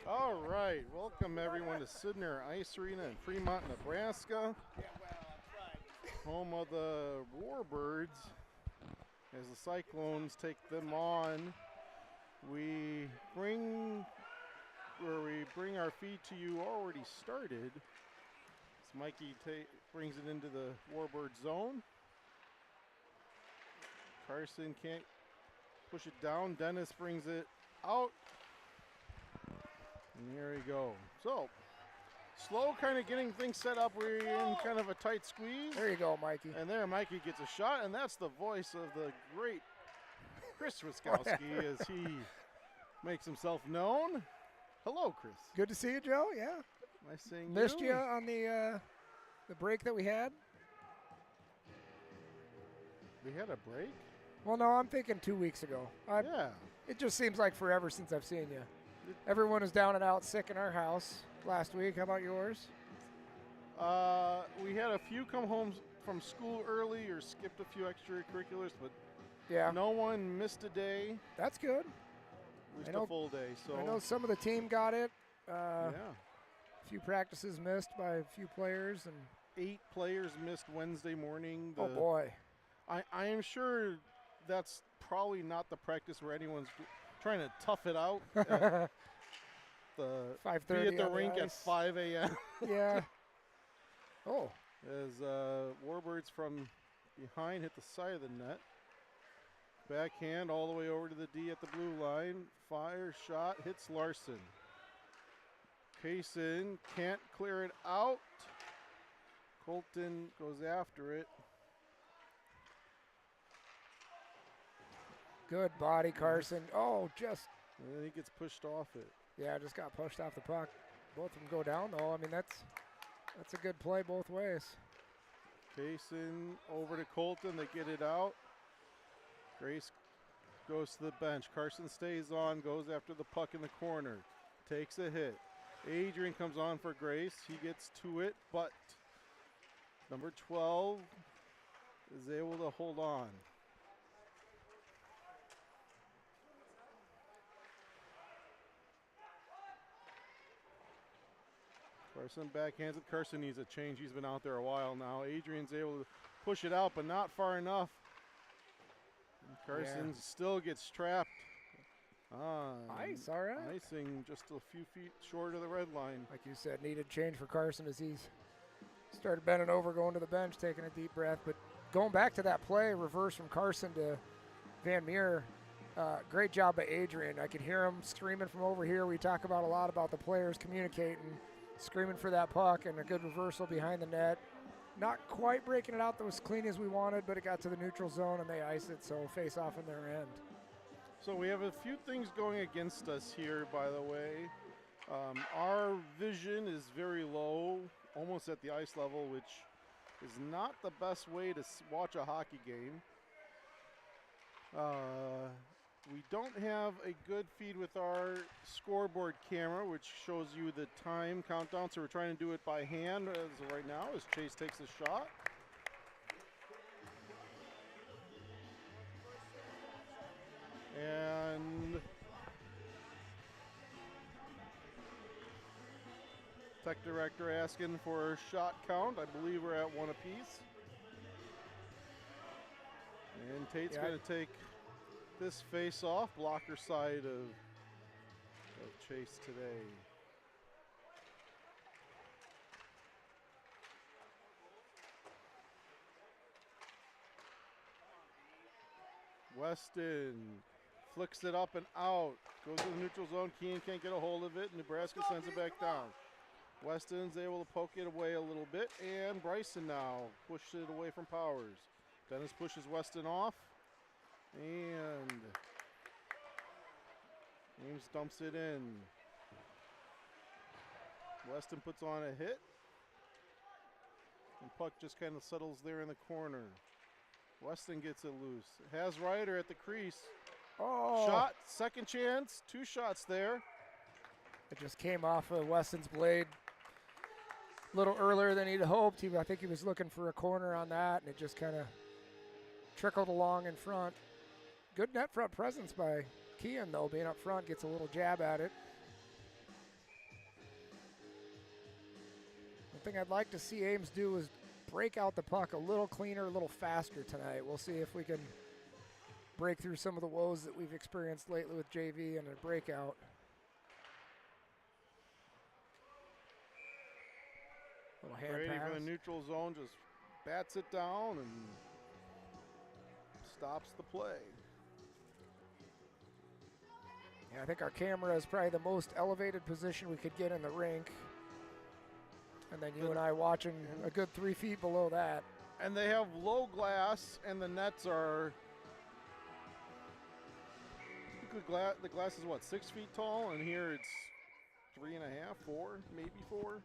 All right, welcome everyone to Sidner Ice Arena in Fremont, Nebraska, home of the Warbirds. As the Cyclones take them on, we bring our feed to you already started. As Mikey brings it into the Warbird zone. Carson can't push it down. Dennis brings it out. And here we go. So, slow kind of getting things set up. We're in kind of a tight squeeze. There you go, Mikey. And there Mikey gets a shot, and that's the voice of the great Chris Wiskowski as he makes himself known. Hello, Chris. Good to see you, Joe. Yeah. Nice seeing you. Missed you on the break that we had. We had a break? Well, no, I'm thinking 2 weeks ago. Yeah. It just seems like forever since I've seen you. Everyone was down and out sick in our house last week. How about yours? We had a few come home from school early or skipped a few extracurriculars, but yeah, no one missed a day. That's good. At least a full day. So I know some of the team got it. Yeah. A few practices missed by a few players, and 8 players missed Wednesday morning. Oh boy! I am sure that's probably not the practice where anyone's trying to tough it out. At the 5:30 be at the on the rink at ice. 5 a.m. Yeah. Oh. As Warbirds from behind hit the side of the net. Backhand all the way over to the D at the blue line. Fire shot hits Larson. Kaysen can't clear it out. Colton goes after it. Good body, Carson. Oh, just. And then he gets pushed off it. Yeah, just got pushed off the puck. Both of them go down, though. I mean, that's a good play both ways. Kaysen over to Colton. They get it out. Grace goes to the bench. Carson stays on, goes after the puck in the corner. Takes a hit. Adrian comes on for Grace. He gets to it, but number 12 is able to hold on. Carson backhands it. Carson needs a change. He's been out there a while now. Adrian's able to push it out, but not far enough. And Carson still gets trapped. Nice, all right. Icing just a few feet short of the red line. Like you said, needed change for Carson as he's started bending over, going to the bench, taking a deep breath. But going back to that play, reverse from Carson to Van Meer, great job by Adrian. I could hear him screaming from over here. We talk about a lot about the players communicating, screaming for that puck, and a good reversal behind the net. Not quite breaking it out that was clean as we wanted, but it got to the neutral zone and they iced it, so face off in their end. So we have a few things going against us here, by the way. Our vision is very low, almost at the ice level, which is not the best way to watch a hockey game. We don't have a good feed with our scoreboard camera, which shows you the time countdown, so we're trying to do it by hand as of right now as Chase takes a shot. And tech director asking for a shot count. I believe we're at 1 apiece. And Tate's going to take this face off, blocker side of Chase today. Weston flicks it up and out. Goes to the neutral zone. Keane can't get a hold of it. Nebraska sends it back down. Weston's able to poke it away a little bit. And Bryson now pushes it away from Powers. Dennis pushes Weston off. And Ames dumps it in. Weston puts on a hit. And puck just kind of settles there in the corner. Weston gets it loose. Has Ryder at the crease. Oh. Shot, second chance, 2 shots there. It just came off of Weston's blade a little earlier than he'd hoped. I think he was looking for a corner on that, and it just kind of trickled along in front. Good net front presence by Kean, though, being up front, gets a little jab at it. something I'd like to see Ames do is break out the puck a little cleaner, a little faster tonight. We'll see if we can break through some of the woes that we've experienced lately with JV and a breakout. Little hand Brady pass. from the neutral zone just bats it down and stops the play. Yeah, I think our camera is probably the most elevated position we could get in the rink. And then you and I watching a good 3 feet below that. And they have low glass, and the nets are. The glass is what, 6 feet tall, and here it's 3.5, 4, maybe 4.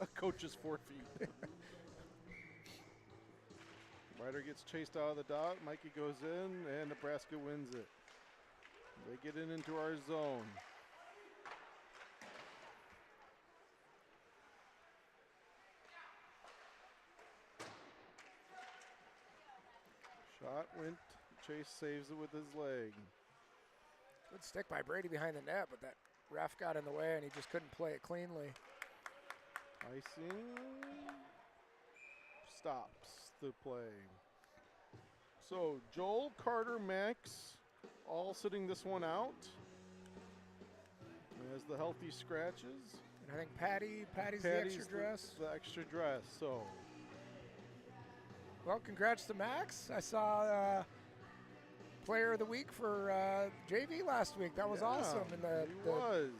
A coach is 4 feet. Ryder gets chased out of the dot. Mikey goes in, and Nebraska wins it. They get into our zone. Shot went. Chase saves it with his leg. Good stick by Brady behind the net, but that ref got in the way, and he just couldn't play it cleanly. Icing stops the play. So Joel, Carter, Max, all sitting this one out. As the healthy scratches. And I think Patty's the extra dress. The extra dress. So. Well, congrats to Max. I saw Player of the Week for JV last week. That was awesome. In the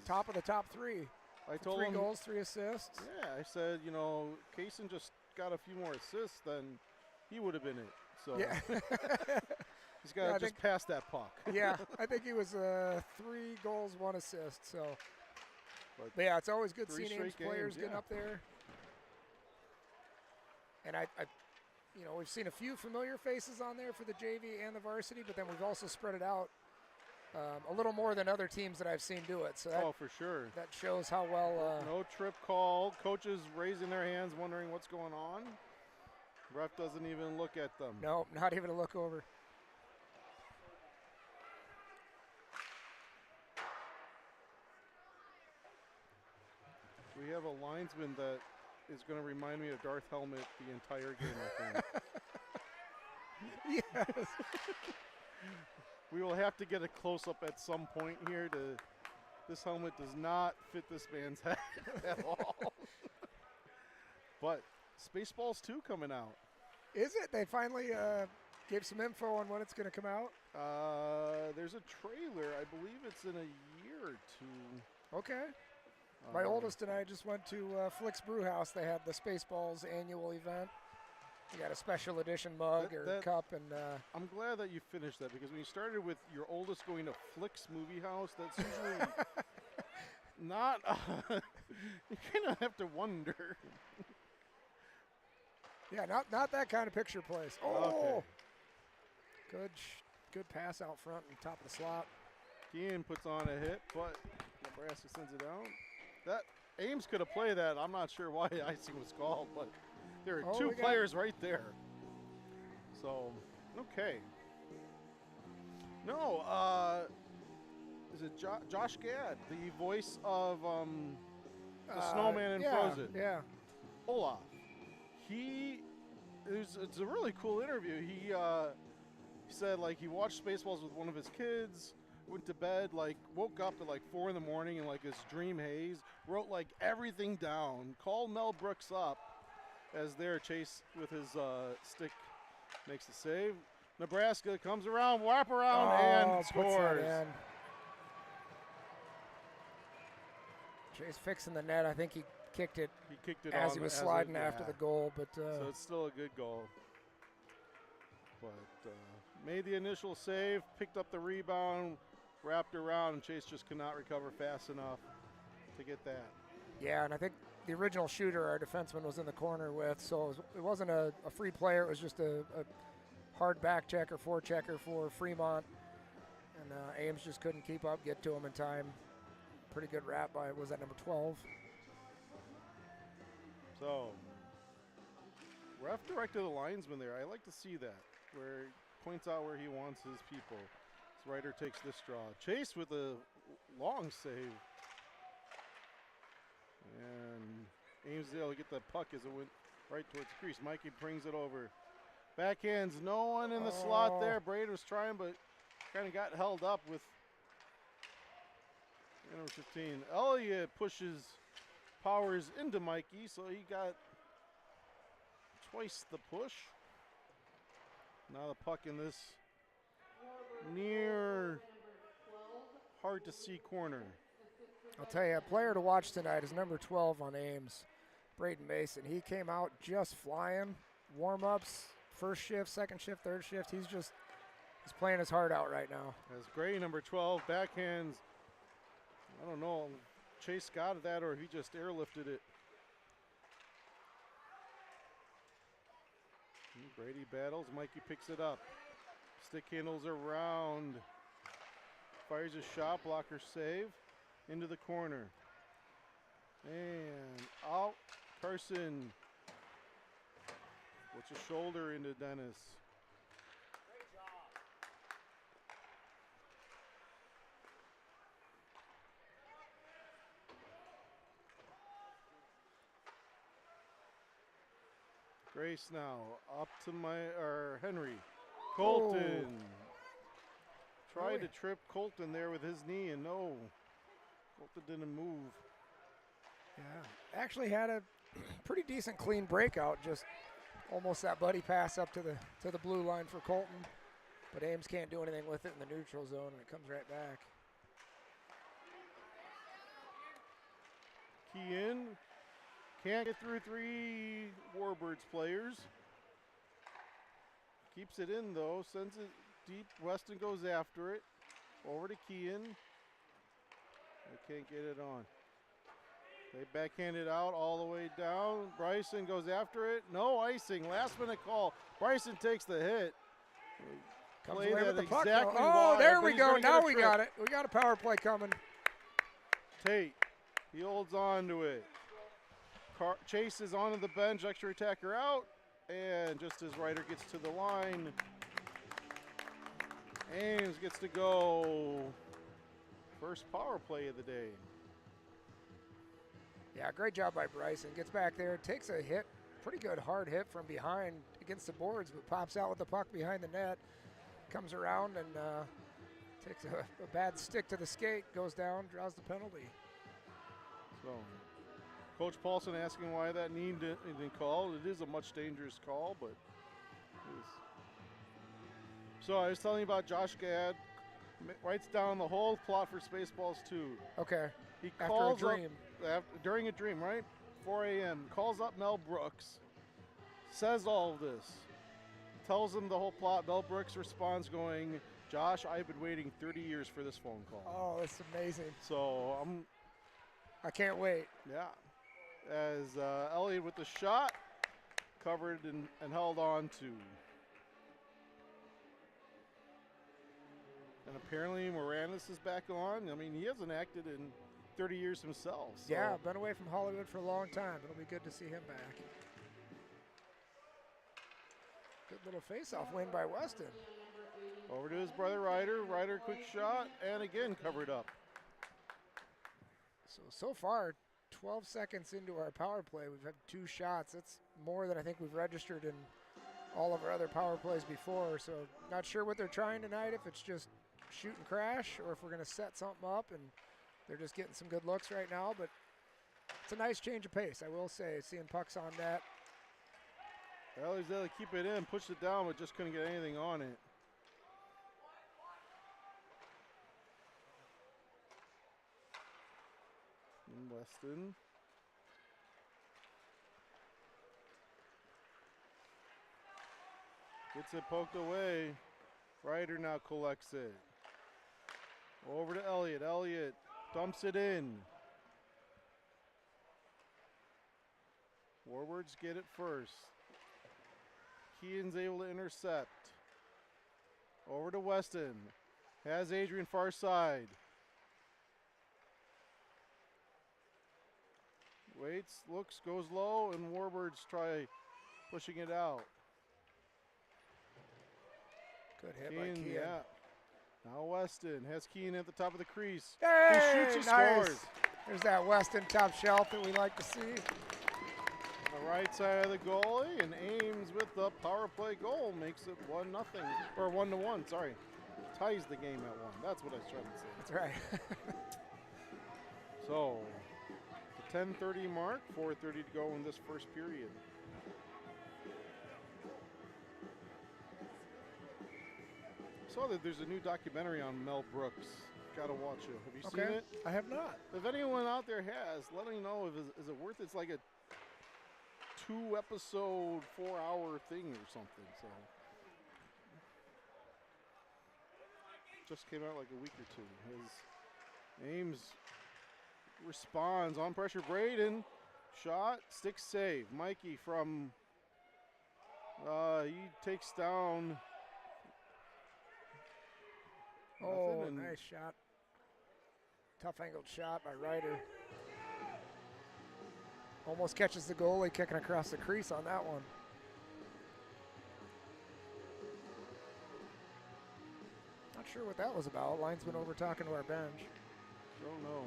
top of the top 3. I told 3 him, goals, 3 assists. Yeah, I said, you know, Kaysen just got a few more assists than he would have been it. So yeah. he's got to just pass that puck. Yeah, I think he was 3 goals, 1 assist. So, but yeah, it's always good seeing Ames players getting up there. And I, you know, we've seen a few familiar faces on there for the JV and the varsity, but then we've also spread it out a little more than other teams that I've seen do it. So that, for sure. That shows how well. No trip called. Coaches raising their hands, wondering what's going on. Ref doesn't even look at them. No, not even a look over. We have a linesman that is going to remind me of Darth Helmet the entire game, I think. Yes. We will have to get a close-up at some point here. This helmet does not fit this man's head at all. But Spaceballs 2 coming out. Is it? They finally gave some info on when it's going to come out? There's a trailer. I believe it's in a year or 2. Okay. My oldest and I just went to Flick's Brew House. They had the Spaceballs annual event. You got a special edition mug or cup. And I'm glad that you finished that, because when you started with your oldest going to Flick's Movie House, that's usually not, you kind of have to wonder. Yeah, not that kind of picture place. Oh, okay. Good pass out front and top of the slot. Keane puts on a hit, but Nebraska sends it out. That Ames could have played that. I'm not sure why icing was called, but there are 2 players right there. So, okay. No, is it Josh Gad, the voice of the snowman in Frozen? Yeah. Olaf. It's a really cool interview. He said, like, he watched Spaceballs with one of his kids, went to bed, like, woke up at like 4 in the morning in like this dream haze, wrote like everything down, called Mel Brooks up as there Chase with his stick makes the save. Nebraska comes around, wrap around, and scores. Chase fixing the net. I think he kicked it. He kicked it as he was sliding after the goal, but so it's still a good goal. But made the initial save, picked up the rebound, wrapped around, and Chase just could not recover fast enough to get that. Yeah, and I think the original shooter, our defenseman, was in the corner with, so it wasn't a free player. It was just a hard back checker, forechecker for Fremont, and Ames just couldn't keep up, get to him in time. Pretty good wrap by, was that number 12? So, ref directed the linesman there. I like to see that, where he points out where he wants his people. This Ryder takes this draw. Chase with a long save. And Ames is able to get the puck as it went right towards the crease. Mikey brings it over. Backhands, no one in the slot there. Braid was trying, but kind of got held up with number 15. Elliott pushes Powers into Mikey, so he got twice the push. Now the puck in this near hard to see corner. I'll tell you, a player to watch tonight is number 12 on Ames, Braden Mason. He came out just flying. Warm-ups, first shift, second shift, third shift. He's playing his heart out right now. As Gray, number 12, backhands. I don't know, Chase got that or he just airlifted it. Brady battles, Mikey picks it up. Stick handles around. Fires a shot, blocker save. Into the corner. And out, Carson. Puts a shoulder into Dennis. Grace now up to Henry. Colton tried to trip Colton there with his knee, and no, Colton didn't move. Yeah, actually had a pretty decent clean breakout, just almost that buddy pass up to the blue line for Colton, but Ames can't do anything with it in the neutral zone, and it comes right back. Key in. Can't get through three Warbirds players. Keeps it in though, sends it deep. Weston goes after it. Over to Kean. They can't get it on. They backhand it out all the way down. Bryson goes after it. No icing. Last minute call. Bryson takes the hit. Comes away with the puck. Exactly oh, there we go. Now we got it. We got a power play coming. Tate. He holds on to it. Chase is onto the bench, extra attacker out, and just as Ryder gets to the line, Ames gets to go. First power play of the day. Yeah, great job by Bryson. Gets back there, takes a hit, pretty good hard hit from behind against the boards, but pops out with the puck behind the net, comes around and takes a bad stick to the skate, goes down, draws the penalty. So, Coach Paulson asking why that knee didn't call. It is a much dangerous call, but it is. So I was telling you about Josh Gadd. Writes down the whole plot for Spaceballs 2. Okay. He calls after a dream. During a dream, right? 4 a.m. Calls up Mel Brooks. Says all of this. Tells him the whole plot. Mel Brooks responds going, Josh, I've been waiting 30 years for this phone call. Oh, that's amazing. So I can't wait. Yeah. As Elliott with the shot, covered and held on to. And apparently Moranis is back on. I mean, he hasn't acted in 30 years himself. So. Yeah, been away from Hollywood for a long time. It'll be good to see him back. Good little face-off win by Weston. Over to his brother Ryder. Ryder quick shot, and again covered up. So far, 12 seconds into our power play, we've had 2 shots. That's more than I think we've registered in all of our other power plays before. So not sure what they're trying tonight, if it's just shoot and crash or if we're going to set something up and they're just getting some good looks right now. But it's a nice change of pace, I will say, seeing pucks on net. Well, he's able to keep it in, pushed it down, but just couldn't get anything on it. And Weston. Gets it poked away. Ryder now collects it. Over to Elliott. Elliott dumps it in. Forwards get it first. Keaton's able to intercept. Over to Weston. Has Adrian far side. Waits, looks, goes low, and Warbirds try pushing it out. Good hit by Kean. Yeah. Now Weston has Keane at the top of the crease. Hey, He shoots, he nice. scores. There's that Weston top shelf that we like to see. On the right side of the goalie, and Ames with the power play goal makes it 1-0, or 1-1, sorry. Ties the game at 1. That's what I was trying to say. That's right. So, the 10:30 mark, 4:30 to go in this first period. Saw that there's a new documentary on Mel Brooks. Gotta watch it. Have you seen it? I have not. If anyone out there has, let me know if is it worth it. It's like a 2-episode, 4-hour thing or something. So just came out like a week or two. His Ames responds on pressure. Braden shot, stick save. Mikey from he takes down. Oh, nice shot. Tough angled shot by Ryder. Almost catches the goalie kicking across the crease on that one. Not sure what that was about. Linesman over talking to our bench. Don't know.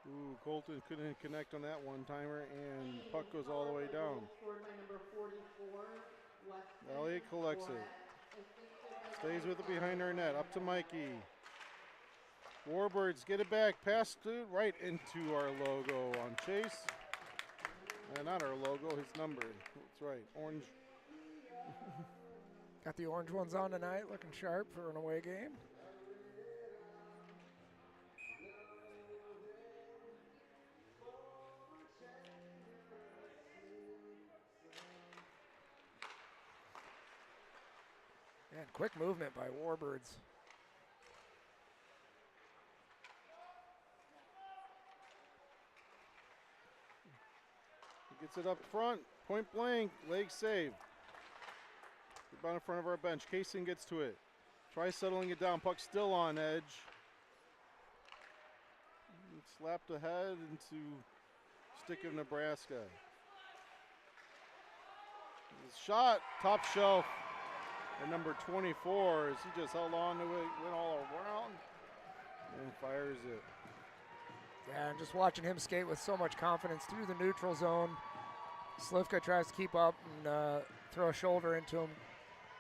Ooh, Colton couldn't connect on that one-timer, and puck goes all the way down. Elliott collects it. Stays with it behind our net. Up to Mikey. Warbirds get it back. Pass to right into our logo on Chase. Not our logo, his number. That's right, orange. Got the orange ones on tonight, looking sharp for an away game. And quick movement by Warbirds. He gets it up front, point blank, leg save. About in front of our bench. Casing gets to it. Tries settling it down. Puck still on edge. Slapped ahead into stick of Nebraska. His shot, top shelf. And number 24, as he just held on to it, went all around, and fires it. Yeah, and just watching him skate with so much confidence through the neutral zone. Slivka tries to keep up and throw a shoulder into him.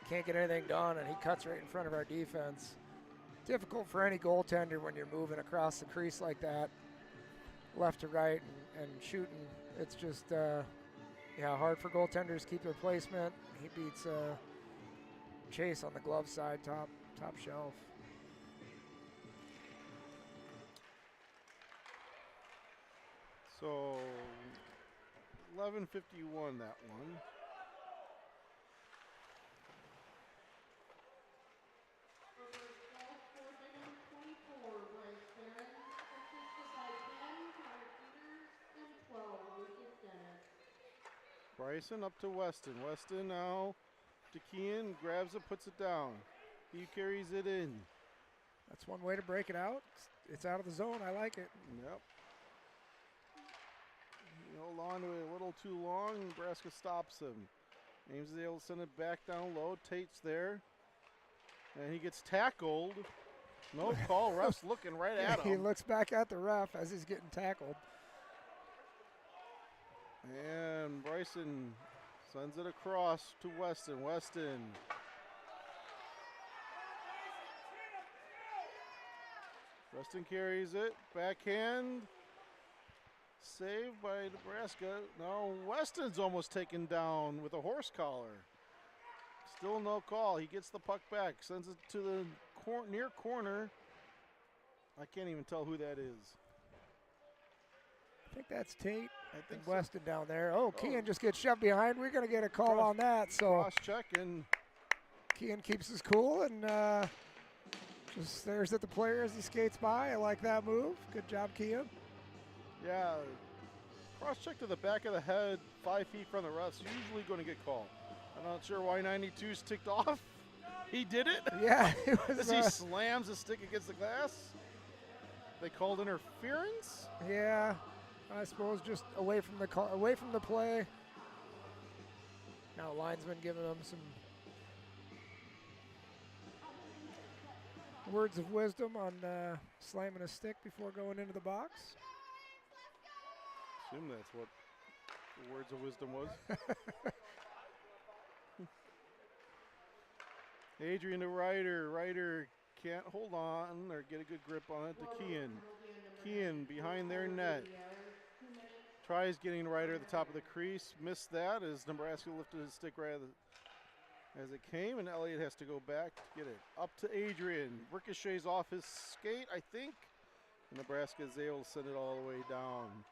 Can't get anything done, and he cuts right in front of our defense. Difficult for any goaltender when you're moving across the crease like that, left to right and shooting. It's just, hard for goaltenders to keep their placement. He beats Chase on the glove side, top shelf. So 11:51 that one. Bryson up to Weston. Weston now to Kean, grabs it, puts it down. He carries it in. That's one way to break it out. It's out of the zone. I like it. Yep. He held on to it a little too long. Nebraska stops him. Ames is able to send it back down low. Tate's there. And he gets tackled. No call. Ref's looking right at him. He looks back at the ref as he's getting tackled. And Bryson sends it across to Weston. Weston. Weston carries it. Backhand. Saved by Nebraska. Now Weston's almost taken down with a horse collar. Still no call. He gets the puck back. Sends it to the near corner. I can't even tell who that is. I think that's Tate. I think and Weston down there. Oh, Kean just gets shoved behind. We're going to get a call on that. So cross check, and Kean keeps his cool and just stares at the player as he skates by. I like that move. Good job, Kean. Yeah, cross check to the back of the head, 5 feet from the refs, usually going to get called. I'm not sure why 92's ticked off. He did it. Yeah, it was, as he slams his stick against the glass. They called interference. Yeah, I suppose just away from the play. Now linesman giving them some words of wisdom on slamming a stick before going into the box. Assume that's what the words of wisdom was. Adrian to Ryder. Ryder can't hold on or get a good grip on it to Kean. Kean behind their net. Tries getting Ryder at the top of the crease. Missed that as Nebraska lifted his stick right as it came, and Elliott has to go back to get it. Up to Adrian. Ricochets off his skate, I think. And Nebraska is able to send it all the way down.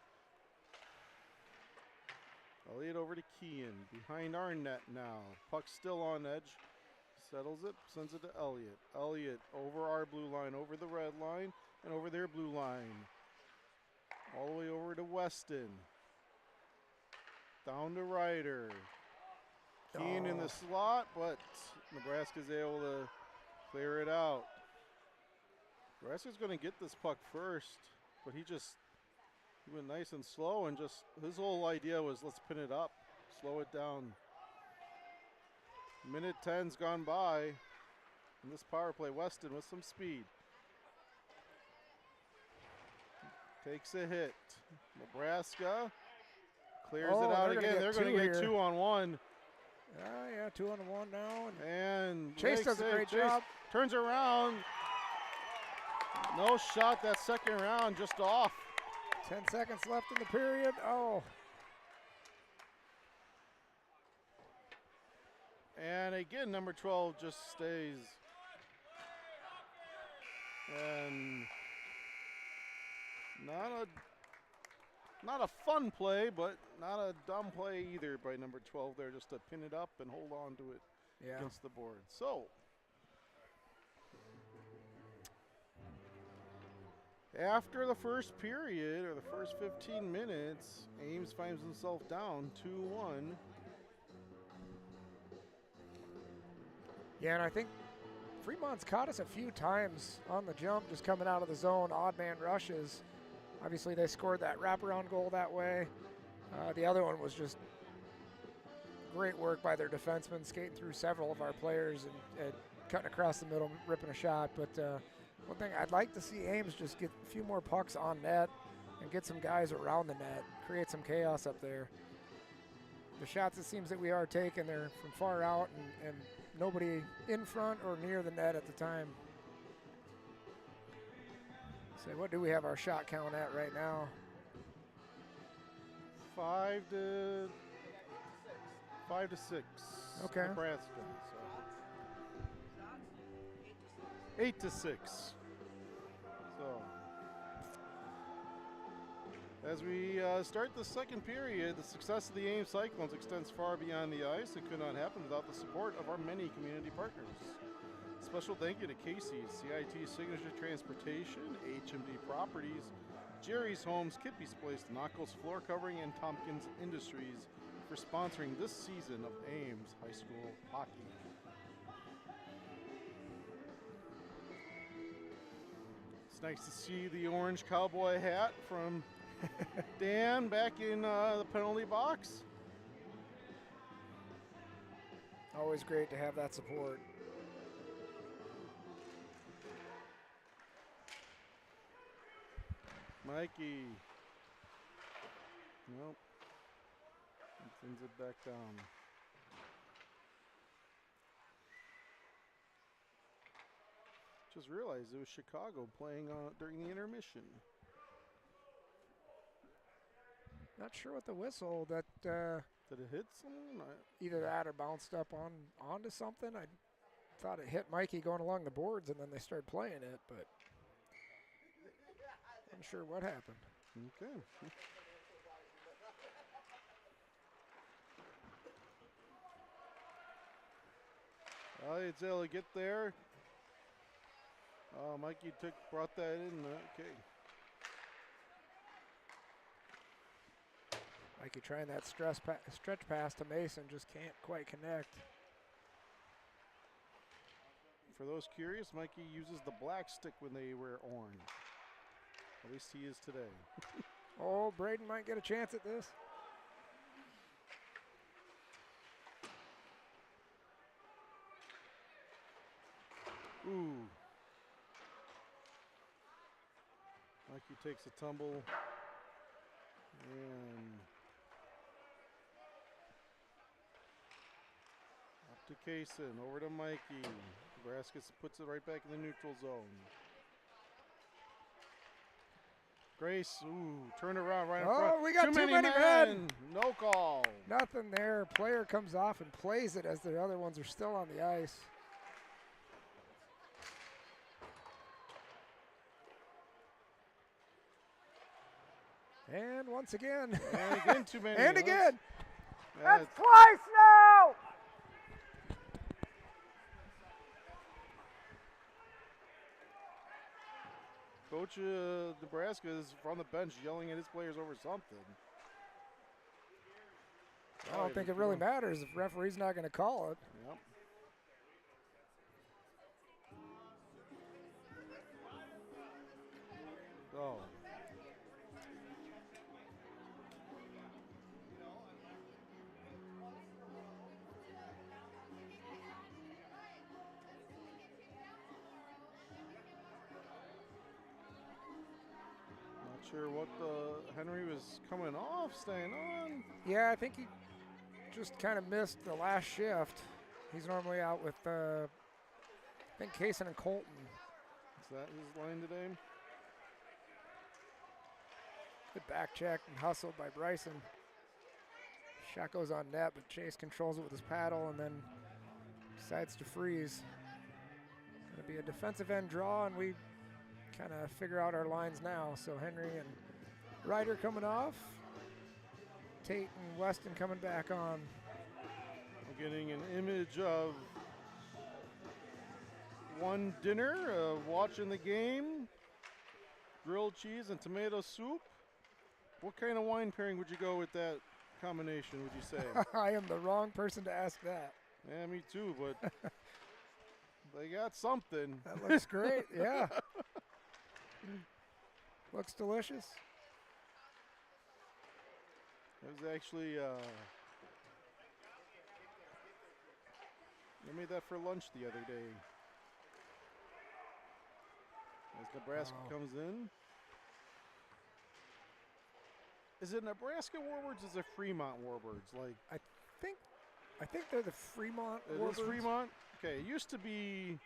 Elliott over to Kean. Behind our net now. Puck still on edge. Settles it, sends it to Elliott. Elliott over our blue line, over the red line, and over their blue line. All the way over to Weston. Down to Ryder. Kean in the slot, but Nebraska's able to clear it out. Nebraska's going to get this puck first, but he went nice and slow, and just his whole idea was let's pin it up, slow it down. Minute 10's gone by in this power play. Weston with some speed. Takes a hit. Nebraska clears it out again. They're going to get 2-on-1. Yeah, 2-on-1 now. And Chase does a great job. Turns around. No shot that second round, just off. 10 seconds left in the period. Oh. And again, number 12 just stays. And not a fun play, but not a dumb play either by number 12 there, just to pin it up and hold on to it against the board. So, after the first period, or the first 15 minutes, Ames finds himself down 2-1. Yeah, and I think Fremont's caught us a few times on the jump, just coming out of the zone, odd man rushes. Obviously, they scored that wraparound goal that way. The other one was just great work by their defensemen, skating through several of our players and cutting across the middle, ripping a shot. But one thing I'd like to see Ames just get a few more pucks on net and get some guys around the net, create some chaos up there. The shots it seems that we are taking, they're from far out and nobody in front or near the net at the time. So what do we have our shot count at right now? 5 to 6. Okay. Nebraska. So 8 to 6. So as we start the second period, the success of the Ames Cyclones extends far beyond the ice. It could not happen without the support of our many community partners. Special thank you to Casey's, CIT Signature Transportation, HMD Properties, Jerry's Homes, Kippy's Place, Knuckles Floor Covering, and Tompkins Industries for sponsoring this season of Ames High School hockey. It's nice to see the orange cowboy hat from Dan back in the penalty box. Always great to have that support. Mikey. Nope. Sends it back down. Just realized it was Chicago playing during the intermission. Not sure what the whistle that Did it hit someone? either that or bounced up onto something. I thought it hit Mikey going along the boards and then they started playing it, but I'm sure what happened. Okay. It's able to get there. Mikey brought that in. Okay. Mikey trying that stretch pass to Mason, just can't quite connect. For those curious, Mikey uses the black stick when they wear orange. At least he is today. Oh, Braden might get a chance at this. Ooh. Mikey takes a tumble. And up to Kaysen, over to Mikey. Nebraska puts it right back in the neutral zone. Grace, ooh, turn around right in front. Oh, we got too many men. No call. Nothing there. Player comes off and plays it as the other ones are still on the ice. And once again. And again, too many. And again. That's twice now. Coach Nebraska is from the bench yelling at his players over something. I don't think it really matters if the referee's not going to call it. Yep. Oh. Sure what Henry was coming off, staying on. Yeah, I think he just kind of missed the last shift. He's normally out with, I think, Kaysen and Colton. Is that his line today? Good back check and hustle by Bryson. Shot goes on net, but Chase controls it with his paddle and then decides to freeze. Going to be a defensive end draw, and we kind of figure out our lines now. So Henry and Ryder coming off. Tate and Weston coming back on. We're getting an image of one dinner, watching the game, grilled cheese and tomato soup. What kind of wine pairing would you go with that combination, would you say? I am the wrong person to ask that. Yeah, me too, but they got something. That looks great, yeah. Looks delicious. It was actually, I made that for lunch the other day. As Nebraska comes in. Is it Nebraska Warbirds or is it Fremont Warbirds? Like, I think they're the Fremont Warbirds. It is Fremont? Okay, it used to be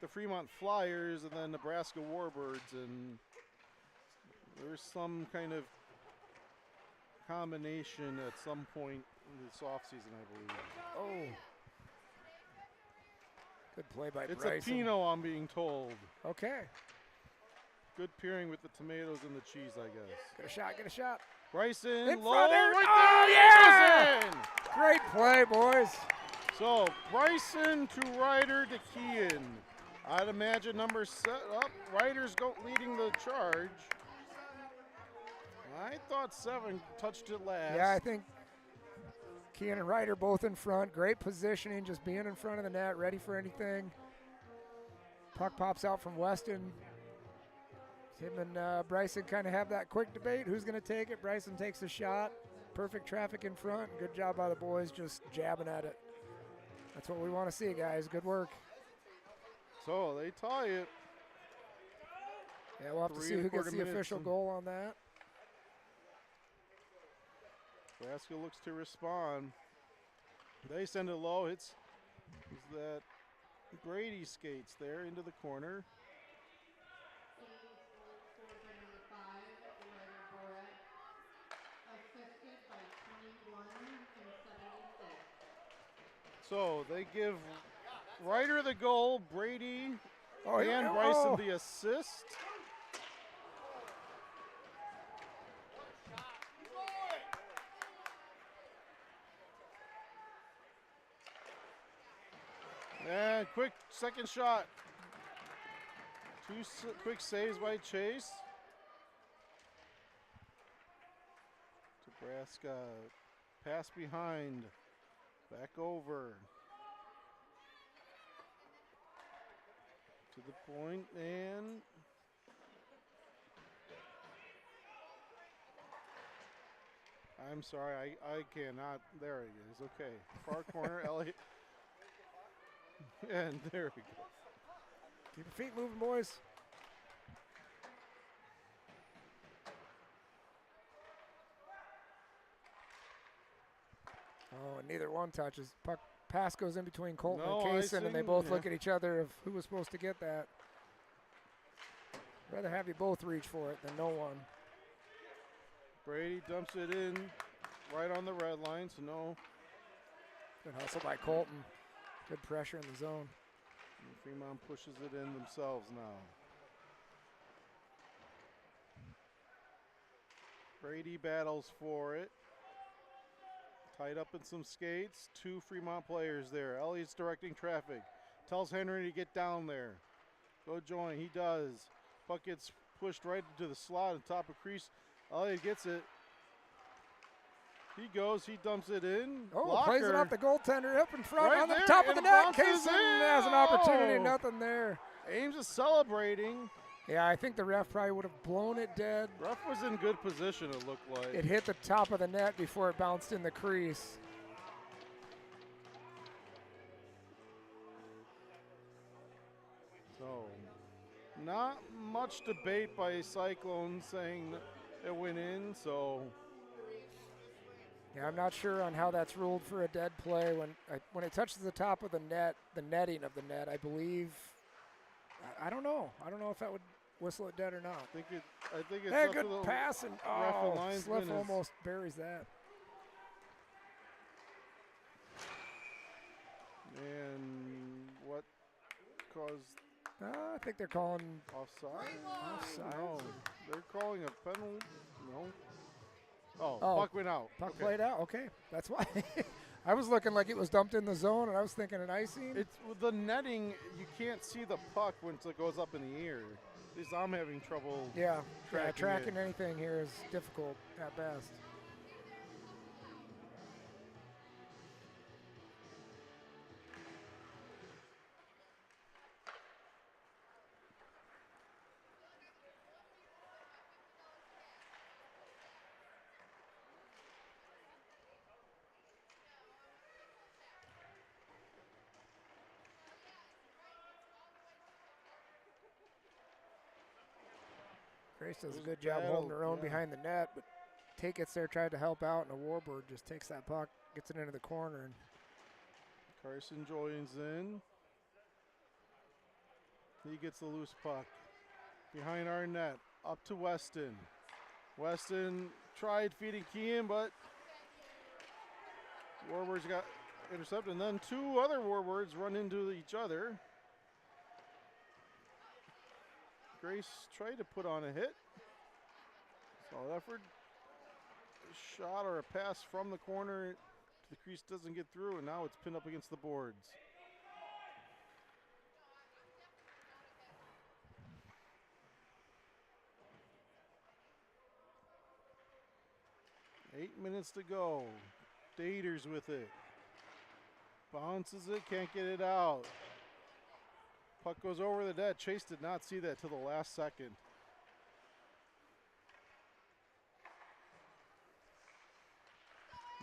the Fremont Flyers and then Nebraska Warbirds, and there's some kind of combination at some point in this offseason, I believe. Oh. Good play by It's Bryson. a Pinot, I'm being told. Okay. Good pairing with the tomatoes and the cheese, I guess. Get a shot, get a shot. Bryson, In low, front there. right there, Oh, yeah! Great play, boys. So, Bryson to Ryder to Kean. I'd imagine number set up. Ryder's leading the charge. I thought 7 touched it last. Yeah, I think Kean and Ryder both in front. Great positioning, just being in front of the net, ready for anything. Puck pops out from Weston. Him and Bryson kind of have that quick debate. Who's going to take it? Bryson takes the shot. Perfect traffic in front. Good job by the boys just jabbing at it. That's what we want to see, guys. Good work. So they tie it. Yeah, we'll have to see who gets the official goal on that. Nebraska looks to respond. They send it low. It's that Brady skates there into the corner. So they give Ryder the goal, Brady and Bryson the assist. And quick second shot. 2 quick saves by Chase. Nebraska pass behind. Back over. To the point, and I'm sorry, I cannot. There it is. Okay. Far corner, Elliott. And there we go. Keep your feet moving, boys. Oh, and neither one touches. Puck pass goes in between Colton No and Kaysen, and they icing, both yeah. look at each other of who was supposed to get that. Rather have you both reach for it than no one. Brady dumps it in right on the red line, so no. Good hustle by Colton. Good pressure in the zone. And Fremont pushes it in themselves now. Brady battles for it. Tied up in some skates. 2 Fremont players there. Elliott's directing traffic. Tells Henry to get down there. Go join. He does. Puck gets pushed right into the slot on top of crease. Elliott gets it. He goes. He dumps it in. Oh, Blocker. plays it off the goaltender up in front Right on the there, top of the and net. bounces Kaysen in. has an opportunity. Oh. Nothing there. Ames is celebrating. Yeah, I think the ref probably would have blown it dead. Ref was in good position, it looked like. It hit the top of the net before it bounced in the crease. So, not much debate by Cyclones saying it went in, so. Yeah, I'm not sure on how that's ruled for a dead play. When it touches the top of the net, the netting of the net, I believe. I don't know. I don't know if that would whistle it dead or not. I think it's Hey, up good to the pass, and ref and linesman Sliff almost buries that. And what caused I think they're calling offside? offside. No, they're calling a penalty. No. Oh, Oh, puck went out. Puck Okay. played out. Okay, that's why. I was looking like it was dumped in the zone, and I was thinking an icing. It's with the netting. You can't see the puck once it goes up in the air. At least I'm having trouble. Yeah, tracking it. anything here is difficult at best. Grace does a There's good job battle, holding her own yeah. behind the net, but Takets there tried to help out, and a Warbird just takes that puck, gets it into the corner. And Carson joins in. He gets the loose puck. Behind our net, up to Weston. Weston tried feeding Kean, but Warbirds got intercepted. And then 2 other Warbirds run into each other. Grace tried to put on a hit. Solid effort. A shot or a pass from the corner. The crease doesn't get through, and now it's pinned up against the boards. Eight minutes to go. Daters with it. Bounces it, can't get it out. Puck goes over the net. Chase did not see that till the last second.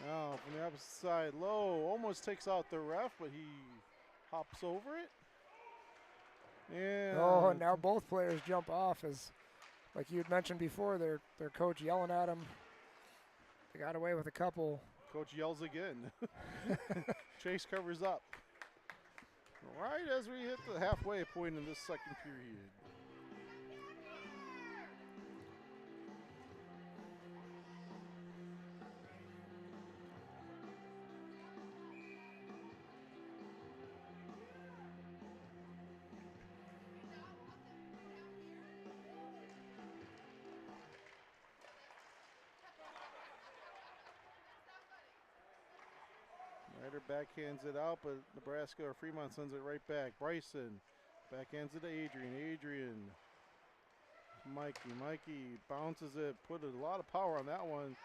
Now from the opposite side, Lowe almost takes out the ref, but he hops over it. And oh, and now both players jump off as, like you had mentioned before, their coach yelling at them. They got away with a couple. Coach yells again. Chase covers up. Right as we hit the halfway point in this second period. Ryder backhands it out, but Nebraska or Fremont sends it right back. Bryson backhands it to Adrian. Adrian. Mikey bounces it. Put a lot of power on that one.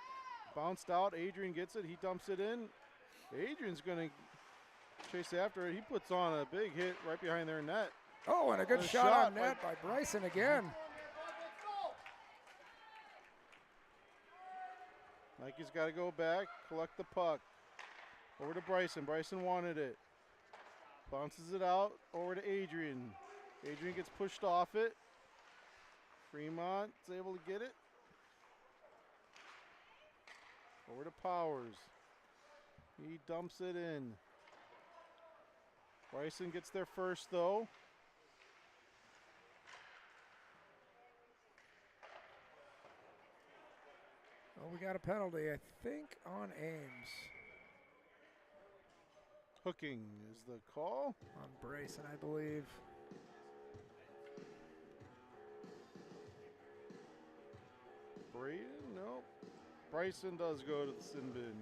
Bounced out. Adrian gets it. He dumps it in. Adrian's going to chase after it. He puts on a big hit right behind their net. Oh, and a good And a shot shot on net by Bryson again. Mikey's got to go back, collect the puck. Over to Bryson. Bryson wanted it. Bounces it out over to Adrian. Adrian gets pushed off it. Fremont's able to get it. Over to Powers. He dumps it in. Bryson gets there first, though. Well, we got a penalty, I think, on Ames. Hooking is the call. On Bryson, I believe. Braden? Nope. Bryson does go to the sin bin.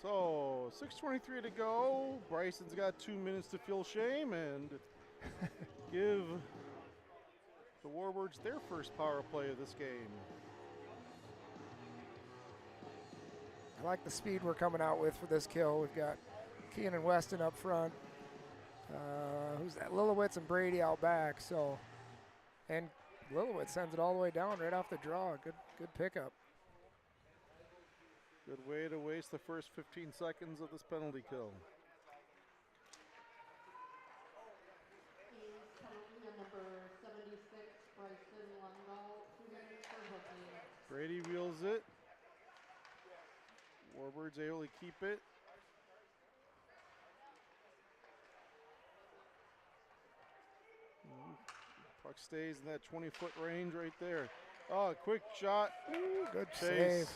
So, 6:23 to go. Bryson's got 2 minutes to feel shame and give the Warbirds their first power play of this game. I like the speed we're coming out with for this kill. We've got Kean and Weston up front. Who's that? Lilowitz and Brady out back. So, and Lilowitz sends it all the way down right off the draw. Good pickup. Good way to waste the first 15 seconds of this penalty kill. Brady wheels it. Warbirds able to keep it. Puck stays in that 20-foot range right there. Oh, quick shot. Ooh, good Chase. save.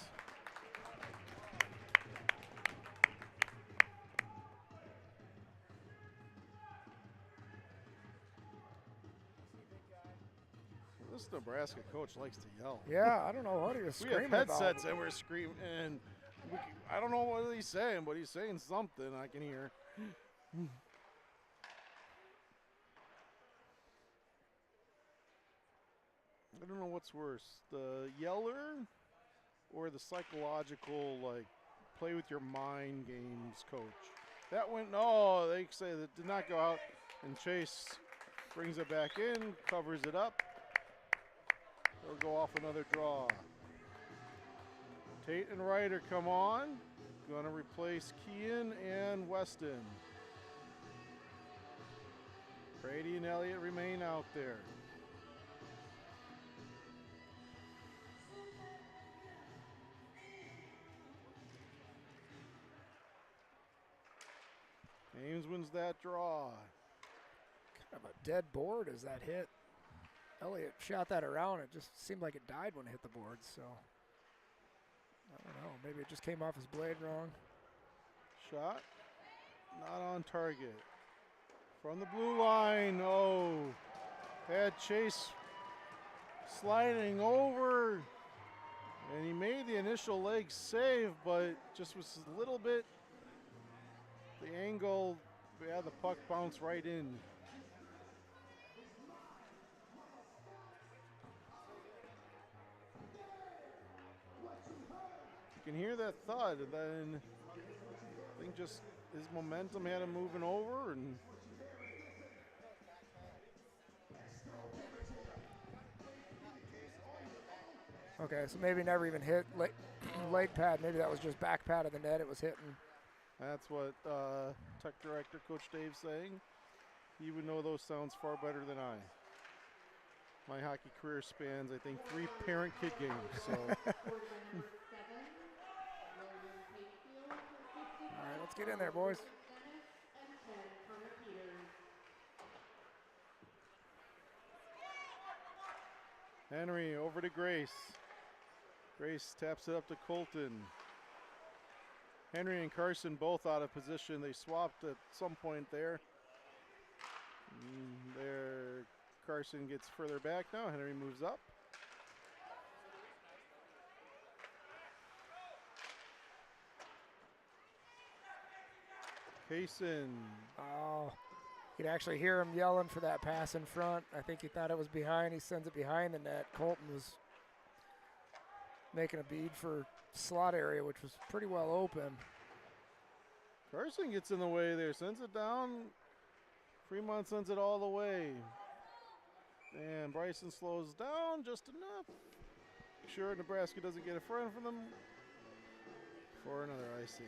This Nebraska coach likes to yell. Yeah, I don't know what he was We screaming have headsets about. and we're screaming, and I don't know what he's saying, but he's saying something I can hear. I don't know what's worse, the yeller or the psychological, like, play with your mind games coach. That went, no, they say that did not go out, and Chase brings it back in, covers it up. They'll go off another draw. Tate and Ryder come on. Gonna replace Kean and Weston. Brady and Elliott remain out there. Ames wins that draw. Kind of a dead board as that hit. Elliott shot that around. It just seemed like it died when it hit the board, so I don't know. Maybe it just came off his blade wrong. Shot, not on target. From the blue line, oh. Had Chase sliding over, and he made the initial leg save, but just was a little bit, the angle, yeah, the puck bounced right in. You can hear that thud, and then I think just his momentum had him moving over, and Okay, so maybe never even hit leg pad. Maybe that was just back pad of the net it was hitting. that's what Tech Director Coach Dave's saying. He would know those sounds far better than I. My hockey career spans, I think, 3 parent-kid games. So All right, let's get in there, boys. Henry over to Grace. Grace taps it up to Colton. Henry and Carson both out of position. They swapped at some point there. There, Carson gets further back now. Henry moves up. Kaysen. Oh, you could actually hear him yelling for that pass in front. I think he thought it was behind. He sends it behind the net. Colton was making a bead for slot area, which was pretty well open. Carson gets in the way there, sends it down. Fremont sends it all the way. And Bryson slows down just enough. Sure, Nebraska doesn't get a front from them for another icing.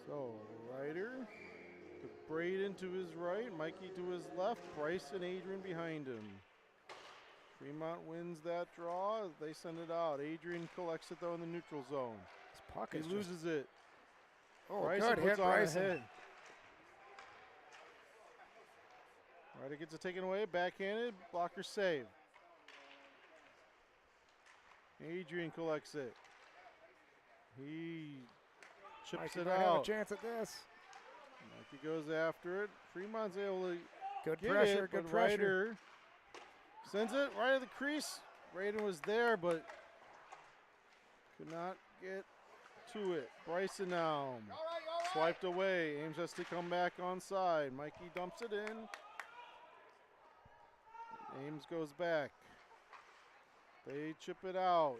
So, Ryder to Braden to his right, Mikey to his left, Bryce and Adrian behind him. Fremont wins that draw. They send it out. Adrian collects it, though, in the neutral zone. His puck He is loses it. Oh, Bryson good puts hit, on Bryson. a hit. Ryder gets it taken away, backhanded, blocker save. Adrian collects it. He chips Mikey it might have a out. chance at this. Mikey goes after it. Fremont's able to Good get pressure, it, good but pressure. Ryder sends it right at the crease. Braden was there, but could not get to it. Bryson now swiped away. Ames has to come back on side. Mikey dumps it in. Ames goes back. They chip it out.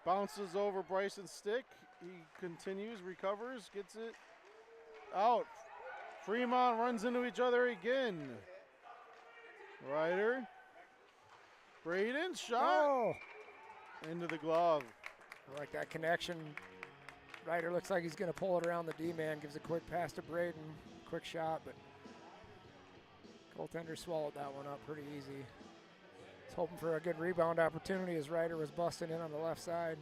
Bounces over Bryson's stick. He continues, recovers, gets it out. Fremont runs into each other again. Ryder. Braden, shot. Oh, Into the glove. I like that connection. Ryder looks like he's going to pull it around the D-man. Gives a quick pass to Braden. Quick shot, but goaltender swallowed that one up pretty easy. He's hoping for a good rebound opportunity as Ryder was busting in on the left side.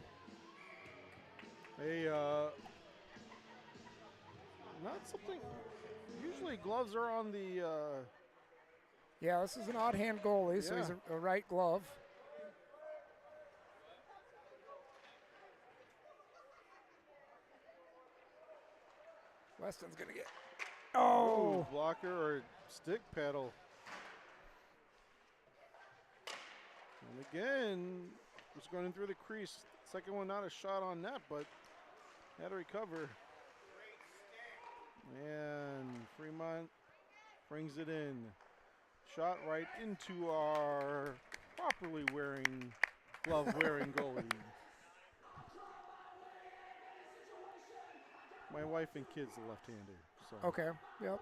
Hey, not something. Usually gloves are on the. Yeah, this is an odd hand goalie, so he's a right glove. Weston's going to get. Oh! Blocker or stick paddle. And again, just going in through the crease. Second one, not a shot on net, but had to recover. And Fremont brings it in. Shot right into our properly glove-wearing goalie. My wife and kids are left-handed. So. Okay, yep.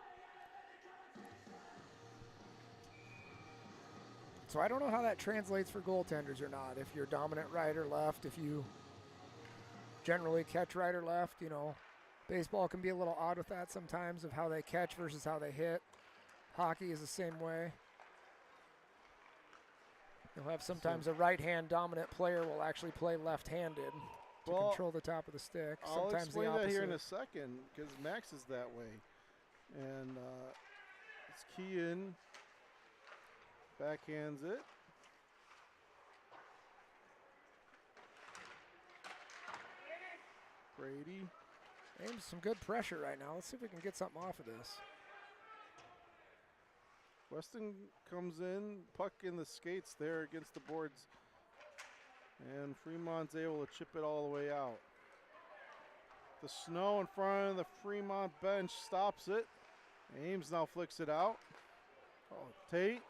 So I don't know how that translates for goaltenders or not. If you're dominant right or left, if you generally catch right or left, you know. Baseball can be a little odd with that sometimes of how they catch versus how they hit. Hockey is the same way. You'll have sometimes a right-hand dominant player will actually play left-handed to control the top of the stick. I'll Sometimes explain the opposite. that here in a second because Max is that way. And it's key in. Backhands it. Brady. Ames some good pressure right now. Let's see if we can get something off of this. Weston comes in, puck in the skates there against the boards. And Fremont's able to chip it all the way out. The snow in front of the Fremont bench stops it. Ames now flicks it out. Oh, Tate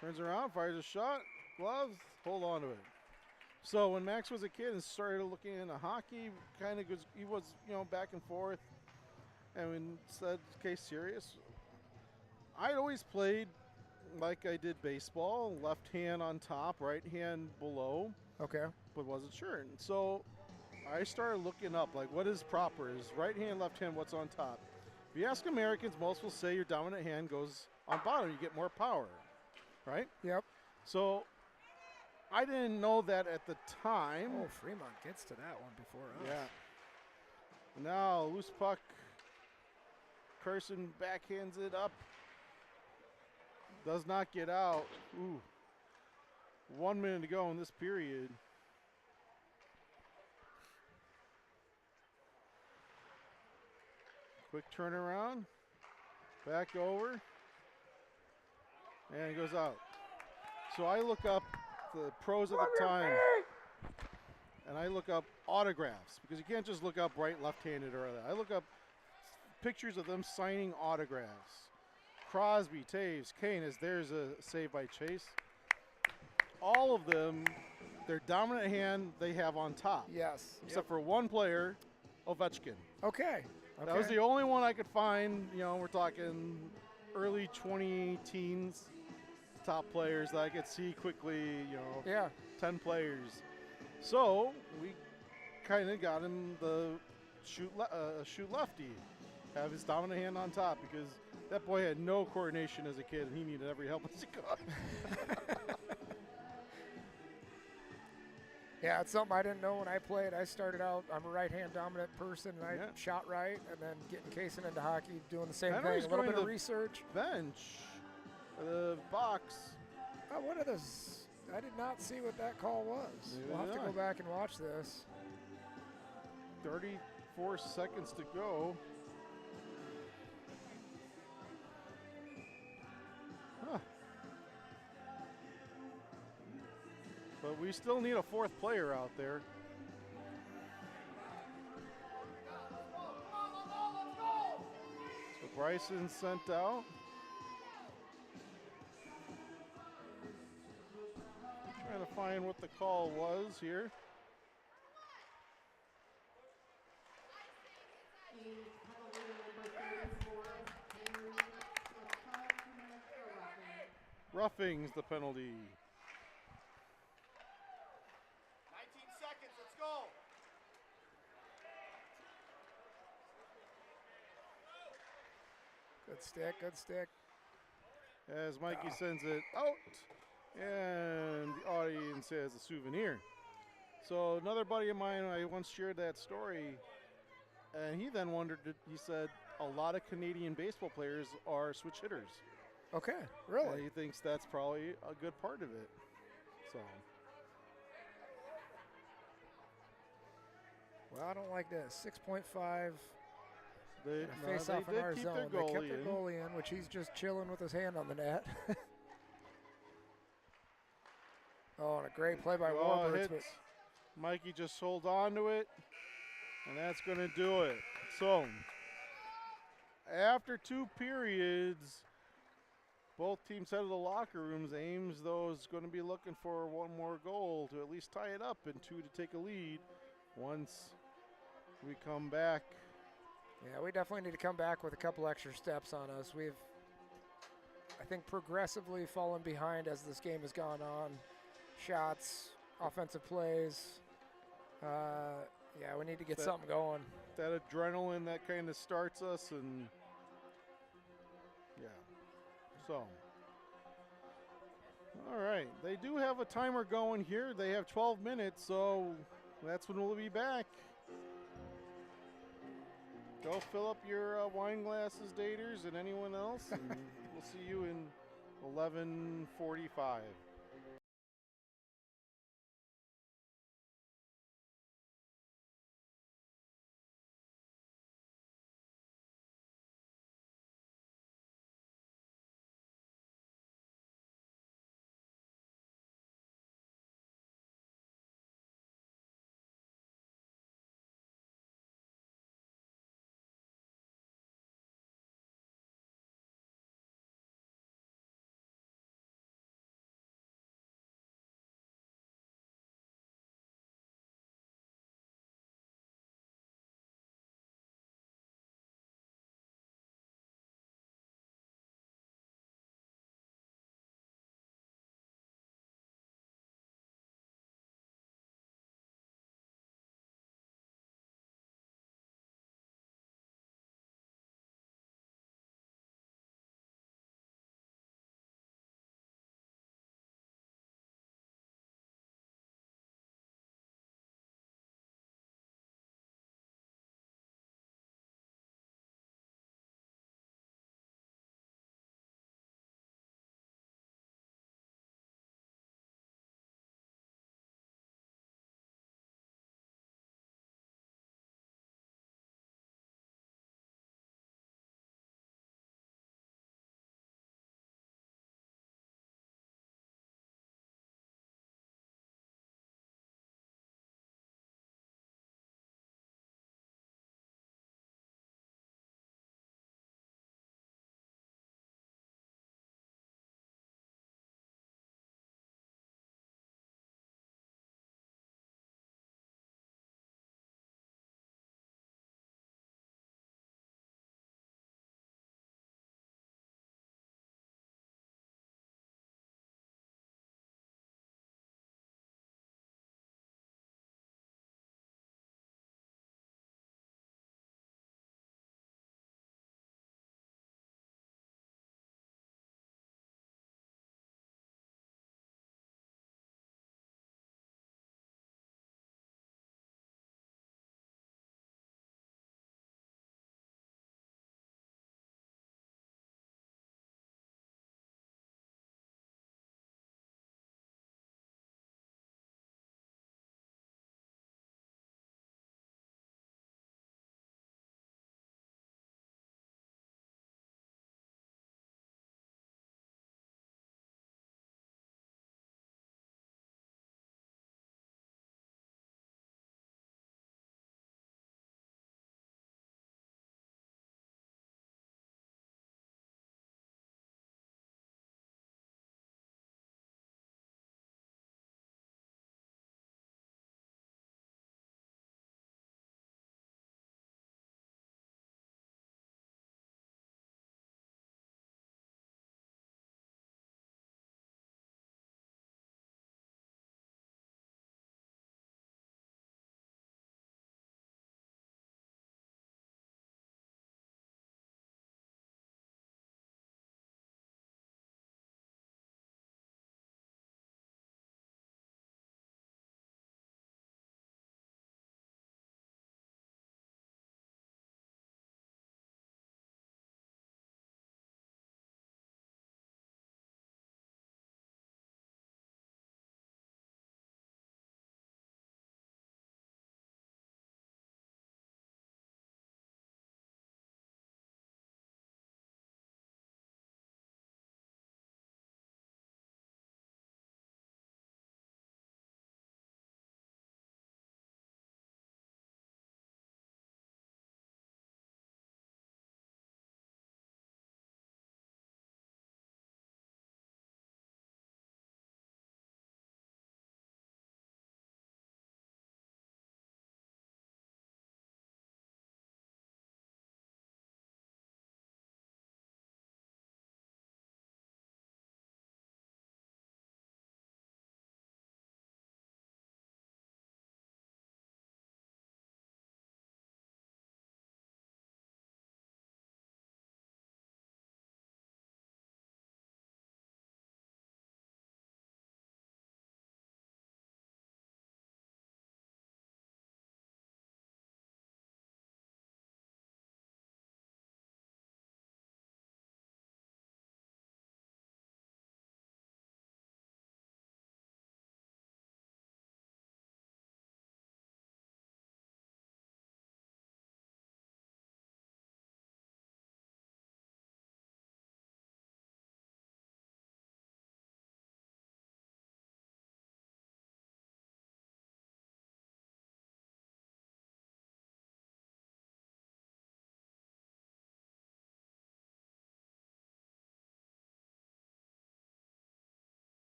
turns around, fires a shot. Gloves, hold on to it. So when Max was a kid and started looking into hockey, kind of he was, back and forth. And when said, okay, serious. I'd always played like I did baseball, left hand on top, right hand below. Okay. But wasn't sure. And so I started looking up, like, what is proper? Is right hand, left hand, what's on top? If you ask Americans, most will say your dominant hand goes on bottom. You get more power, right? Yep. So I didn't know that at the time. Oh, Fremont gets to that one before us. Yeah. Now, loose puck. Carson backhands it up. Does not get out. Ooh. 1 minute to go in this period. Quick turnaround. Back over. And it goes out. So I look up the pros at the time. And I look up autographs. Because you can't just look up right, left-handed or other. I look up pictures of them signing autographs. Crosby, Taves, Kane, as there's a save by Chase. All of them, their dominant hand they have on top. Yes. Except for one player, Ovechkin. Okay. That was the only one I could find. We're talking early 20-teens top players that I could see quickly, 10 players. So we kind of got him the shoot lefty. Have his dominant hand on top because that boy had no coordination as a kid and he needed every help as he could. Yeah, it's something I didn't know when I played. I started out, I'm a right-hand dominant person, and I shot right, and then getting casing into hockey, doing the same thing, a little bit of research. Bench, the box. Oh, what are those? I did not see what that call was. We'll have to go back and watch this. 34 seconds to go. Huh. But we still need a fourth player out there. So Bryson sent out. Trying to find what the call was here. Roughing's the penalty. 19 seconds, let's go. Good stick, good stick. As Mikey sends it out, and the audience has a souvenir. So another buddy of mine, I once shared that story, and he then wondered, he said, a lot of Canadian baseball players are switch hitters. Okay, really? And he thinks that's probably a good part of it. So. Well, I don't like this. 6.5. They face off in our keep zone. their They kept their goalie in. goalie in, which he's just chilling with his hand on the net. Oh, and a great play by Warbirds. But Mikey just hold on to it, and that's going to do it. So, after 2 periods, both teams head to the locker rooms. Ames, though, is going to be looking for one more goal to at least tie it up and 2 to take a lead once we come back. yeah, we definitely need to come back with a couple extra steps on us. We've, I think, progressively fallen behind as this game has gone on. Shots, offensive plays. Yeah, we need to get something going. That adrenaline that kind of starts us, and yeah. So, all right. They do have a timer going here. They have 12 minutes, so that's when we'll be back. Go fill up your wine glasses, daters, and anyone else, and we'll see you in 11:45.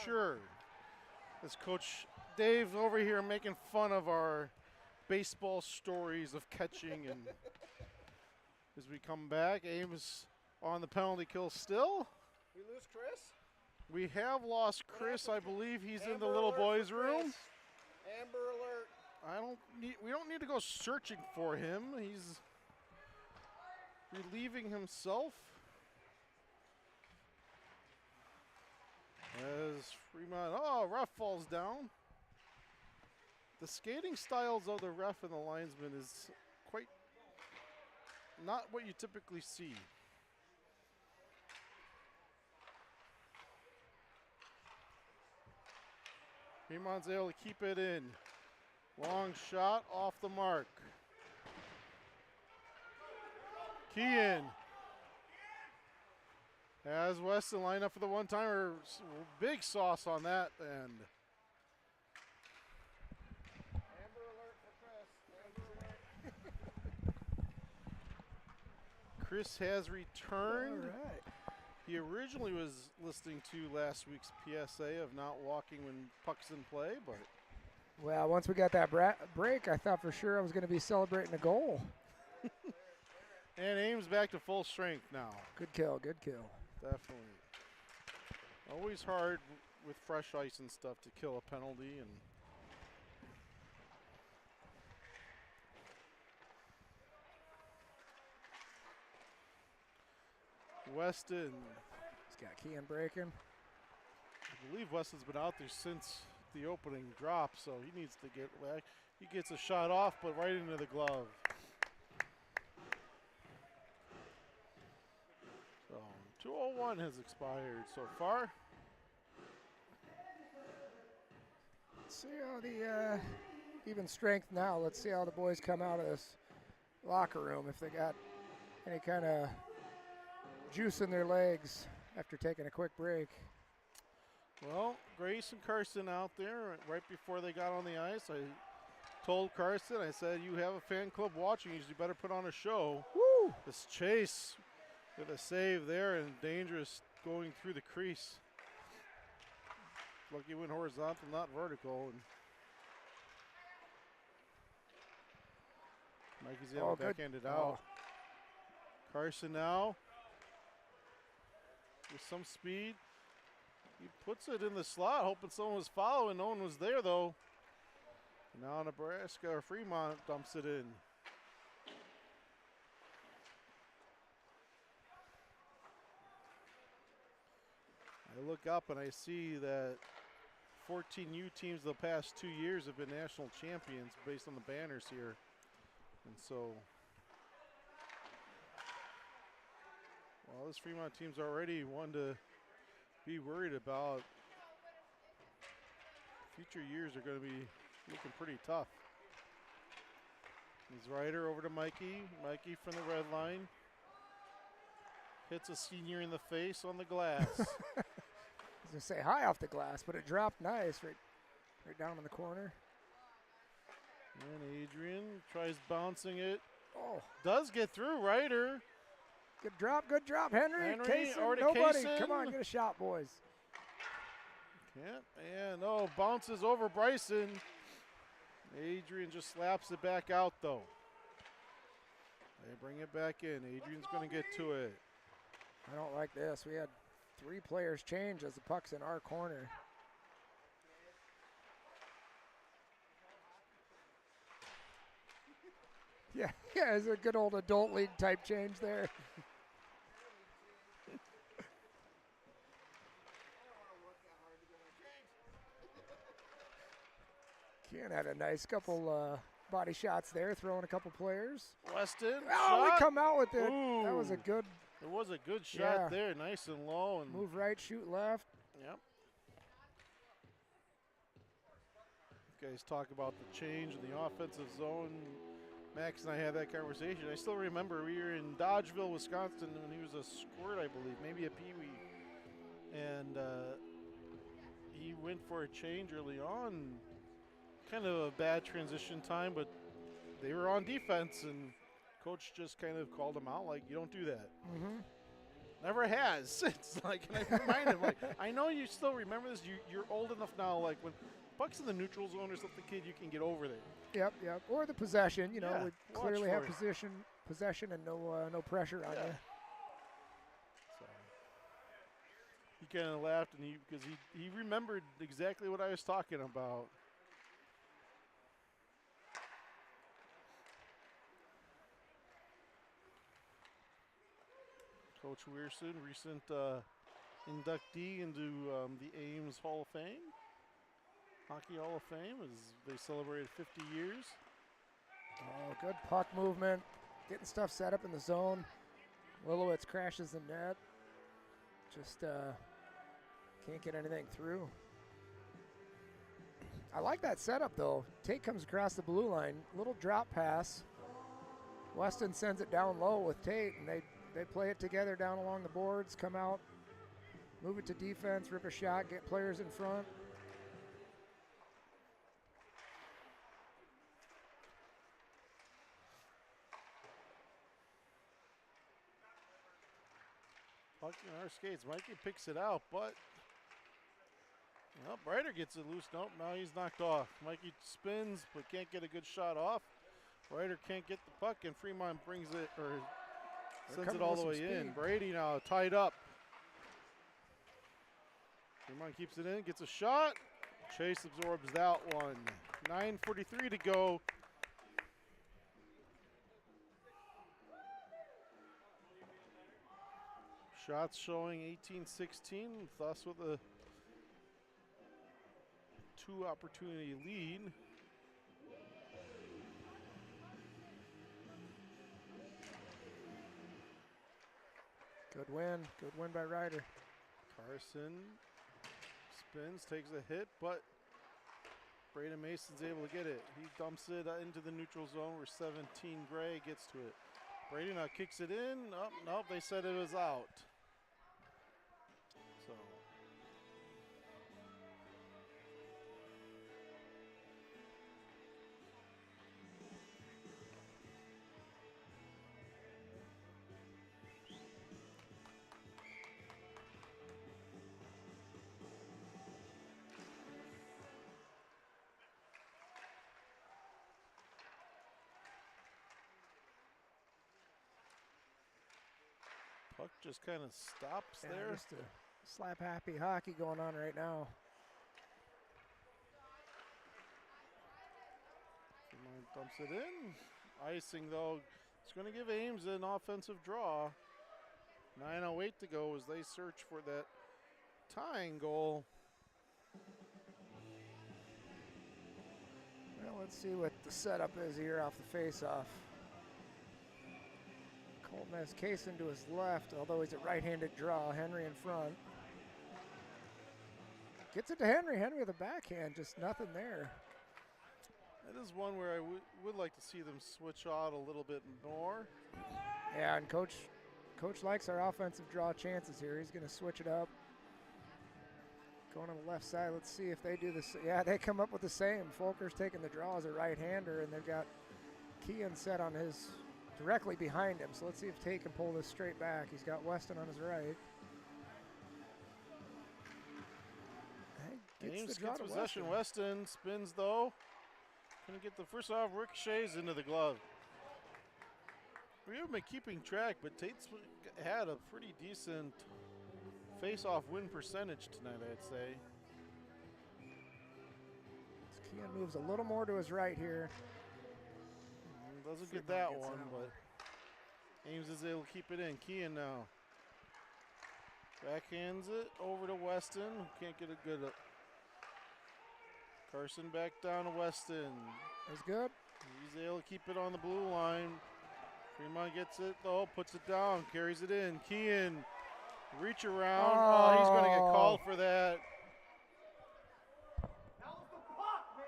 sure. As Coach Dave's over here making fun of our baseball stories of catching, and as we come back, Ames on the penalty kill still. We lose Chris? We have lost Chris. I believe he's in the Amber little alert boys' for room. Chris. Amber alert. We don't need to go searching for him. He's relieving himself. As Fremont, ref falls down. The skating styles of the ref and the linesman is quite not what you typically see. Fremont's able to keep it in. Long shot off the mark. Kean has Weston line up for the one-timer. Big sauce on that end. Amber alert for Chris. Amber alert. Chris has returned. All right. He originally was listening to last week's PSA of not walking when puck's in play, but Well, once we got that break, I thought for sure I was going to be celebrating a goal. and Ames back to full strength now. Good kill, good kill. Definitely. Always hard with fresh ice and stuff to kill a penalty, and Weston. He's got Kean breaking. I believe Weston's been out there since the opening drop, so he needs to get back. He gets a shot off, but right into the glove. So 2:01 has expired so far. Let's see how the even strength now. Let's see how the boys come out of this locker room, if they got any kind of juice in their legs after taking a quick break. Well, Grace and Carson out there right before they got on the ice. I told Carson, I said, you have a fan club watching, you better put on a show. Woo! This Chase with a save there and dangerous going through the crease. Lucky went horizontal, not vertical. And Mikey's able to backhand it out. Carson now with some speed. He puts it in the slot, hoping someone was following. No one was there, though. Now Nebraska or Fremont dumps it in. I look up and I see that 14U teams the past 2 years have been national champions based on the banners here. And so, well, this Fremont team's already one to be worried about. Future years are going to be looking pretty tough. He's Ryder over to Mikey. Mikey from the red line. Hits a senior in the face on the glass. I was going to say high off the glass, but it dropped nice right down in the corner. And Adrian tries bouncing it. Oh, Does get through Ryder. good drop, Henry. Henry, Kaysen, already nobody. Kaysen. Come on, get a shot, boys. Can't. And bounces over Bryson. Adrian just slaps it back out though. They bring it back in. Adrian's going to get to it. I don't like this. We had 3 players change as the puck's in our corner. Yeah, it's a good old adult league type change there. Kean had a nice couple body shots there, throwing a couple players. Weston. Oh, shot. we come out with it. Ooh. That was a good It was a good shot Yeah. there, nice and low. And move right, shoot left. Yep. You guys talk about the change in the offensive zone. Max and I had that conversation. I still remember we were in Dodgeville, Wisconsin, when he was a squirt, I believe, maybe a peewee. And he went for a change early on. Kind of a bad transition time, but they were on defense, and coach just kind of called him out like, you don't do that. Mm-hmm. Never has. It's like, and I remind him, like, I know you still remember this. You're old enough now, like, when puck's in the neutral zone or something, kid, you can get over there. Yep, yep. Or the possession, you know, Yeah, we watch clearly have for it. possession and no pressure on Yeah. you. So he kind of laughed, and because he remembered exactly what I was talking about. Coach Weirson, recent inductee into the Ames Hall of Fame, Hockey Hall of Fame, as they celebrated 50 years. Oh, good puck movement, getting stuff set up in the zone. Willowitz crashes the net. Just can't get anything through. I like that setup, though. Tate comes across the blue line, little drop pass. Weston sends it down low with Tate, and they play it together down along the boards, come out, move it to defense, rip a shot, get players in front. Puck in our skates. Mikey picks it out, but well, Brighter gets it loose. Nope, now he's knocked off. Mikey spins, but can't get a good shot off. Brighter can't get the puck, and Fremont brings it, or sends it all the way in. Brady now tied up. Fremont keeps it in, gets a shot. Chase absorbs that one. 9:43 to go. Shots showing 18-16, thus with a 2-opportunity lead. Good win by Ryder. Carson spins, takes a hit, but Braden Mason's able to get it. He dumps it into the neutral zone where 17 Gray gets to it. Brady now kicks it in. Oh, nope, they said it was out. So puck just kind of stops there. Just a slap happy hockey going on right now. Dumps it in. Icing, though, it's going to give Ames an offensive draw. 9:08 to go as they search for that tying goal. Well, let's see what the setup is here off the faceoff. Colton has Kaysen to his left, although he's a right-handed draw. Henry in front. Gets it to Henry. Henry with a backhand, just nothing there. That is one where I would like to see them switch out a little bit more. Yeah, and Coach likes our offensive draw chances here. He's going to switch it up. Going on the left side, let's see if they do this. Yeah, they come up with the same. Folker's taking the draw as a right-hander, and they've got Kean set on his directly behind him. So let's see if Tate can pull this straight back. He's got Weston on his right. Ames gets possession. Weston spins, though. Gonna get the first off, ricochets into the glove. We haven't been keeping track, but Tate's had a pretty decent face-off win percentage tonight, I'd say. Kean moves a little more to his right here. Doesn't get that one, but Ames is able to keep it in. Kean now backhands it over to Weston. Can't get a good. Carson back down to Weston. That's good. He's able to keep it on the blue line. Fremont gets it though, puts it down, carries it in. Kean, reach around. Oh, he's going to get called for that.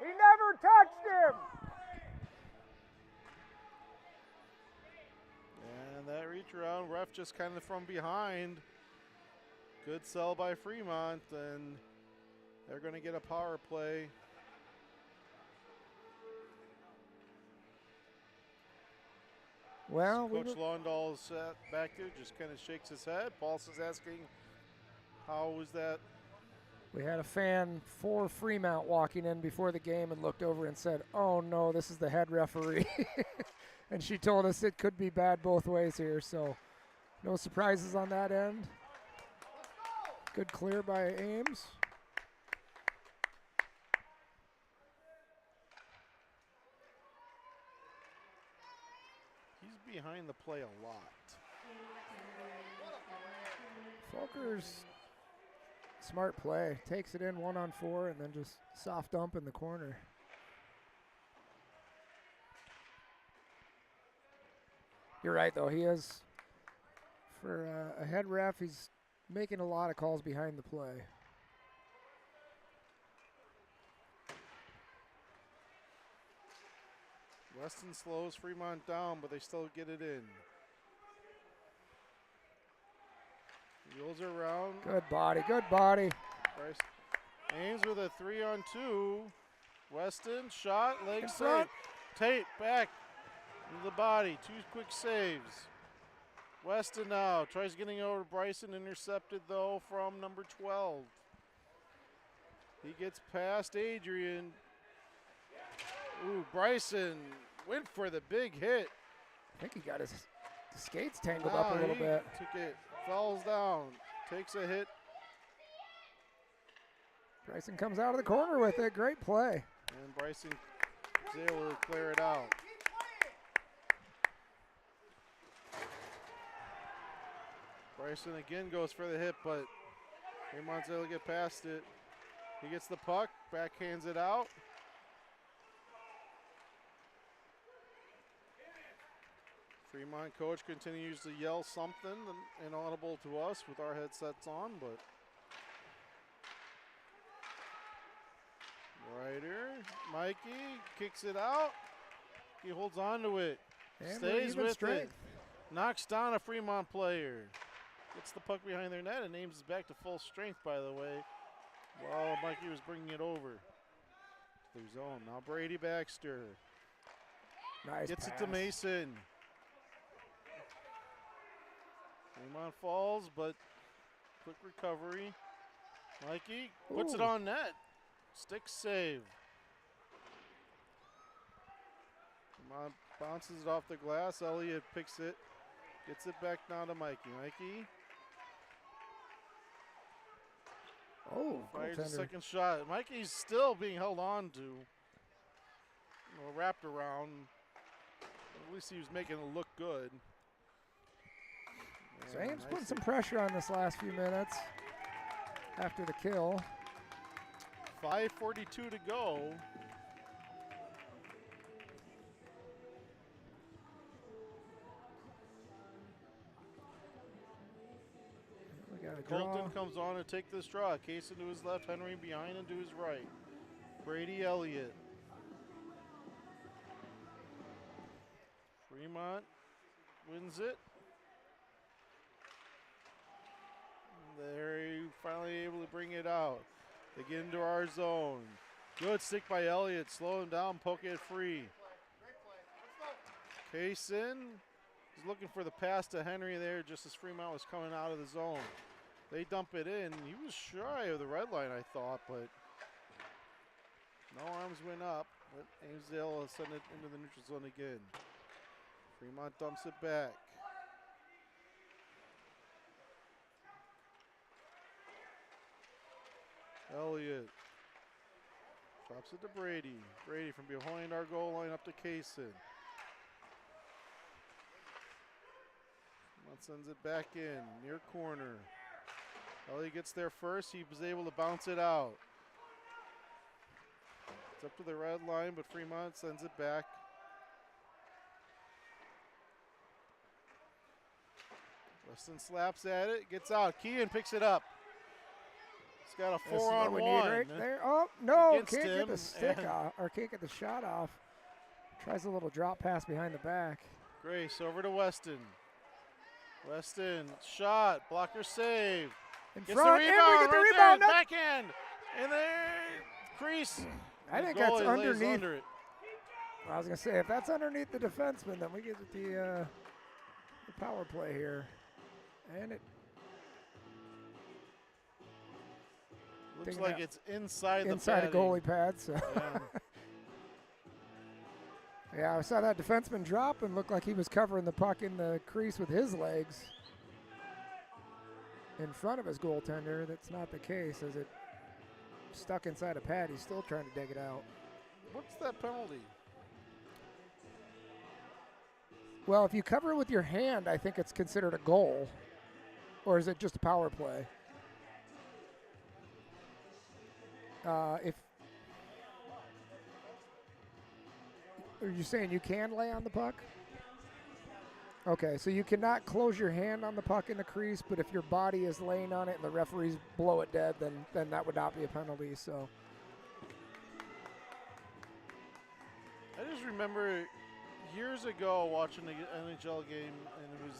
He never touched him. And that reach around, ref just kind of from behind. Good sell by Fremont, and they're going to get a power play. Well, Coach Londahl is back there, just kind of shakes his head. Paulson's asking, how was that? we had a fan for Fremont walking in before the game and looked over and said, "Oh no, this is the head referee." And she told us it could be bad both ways here, so no surprises on that end. Good clear by Ames. He's behind the play a lot. Fulker's smart play. Takes it in 1-on-4 and then just soft dump in the corner. You're right, though. He is, for a head ref, he's making a lot of calls behind the play. Weston slows Fremont down, but they still get it in. Wheels around. Good body, good body. Bryce Ames with a 3-on-2. Weston, shot, leg In save. front. Tate back into the body. 2 quick saves. Weston now tries getting over to Bryson, intercepted though from number 12. He gets past Adrian. Ooh, Bryson went for the big hit. I think he got his skates tangled up a little He bit. took it, falls down, takes a hit. Bryson comes out of the corner with it. Great play. And Bryson is able to clear it out. Bryson again goes for the hit, but Fremont's able to get past it. He gets the puck, backhands it out. Fremont coach continues to yell something inaudible to us with our headsets on, but Ryder, Mikey kicks it out. He holds on to it. And Stays even with strength. it. Knocks down a Fremont player. Gets the puck behind their net and aims it back to full strength, by the way. While Mikey was bringing it over to their zone. Now Brady Baxter. Nice Gets pass. it to Mason. Fremont falls, but quick recovery. Mikey puts it Ooh. on net. Stick save. Fremont bounces it off the glass. Elliott picks it. Gets it back now to Mikey. Mikey Oh, fires a goaltender. second shot. Mikey's still being held on to. Wrapped around. At least he was making it look good. So And Ames putting nice some pressure on this last few minutes after the kill. 5:42 to go. We got a draw. Colton comes on to take this draw. Case into his left, Henry behind and to his right. Brady Elliott. Fremont wins it. They're finally able to bring it out. They get into our zone. Good stick by Elliott. Slow him down, poke it free. Kaysen is looking for the pass to Henry there just as Fremont was coming out of the zone. They dump it in. He was shy of the red line, I thought, but no arms went up. But Amesdale will send it into the neutral zone again. Fremont dumps it back. Elliott drops it to Brady. Brady from behind our goal line up to Kaysen. Sends it back in, near corner. Elliott gets there first. He was able to bounce it out. It's up to the red line, but Fremont sends it back. Weston slaps at it, gets out. Keehan picks it up. He's got a This is what we need 4-on-1. right there. Oh, no, against can't get him, the stick and- off, or can't get the shot off. Tries a little drop pass behind the back. Grace over to Weston. Weston, shot, blocker save. In Gets front, the and rebound, we get the right rebound. there, No, backhand, and there, crease. I The think that's goalie lays underneath. under it. I was going to say, if that's underneath the defenseman, then we get the power play here. And it Looks like it's inside the padding. goalie pad. So. Yeah. Yeah, I saw that defenseman drop and looked like he was covering the puck in the crease with his legs in front of his goaltender. That's not the case, as it stuck inside a pad. He's still trying to dig it out. What's that penalty? Well, if you cover it with your hand, I think it's considered a goal. Or is it just a power play? If are you saying you can lay on the puck? Okay, so you cannot close your hand on the puck in the crease, but if your body is laying on it and the referees blow it dead, then that would not be a penalty. So I just remember years ago watching the NHL game, and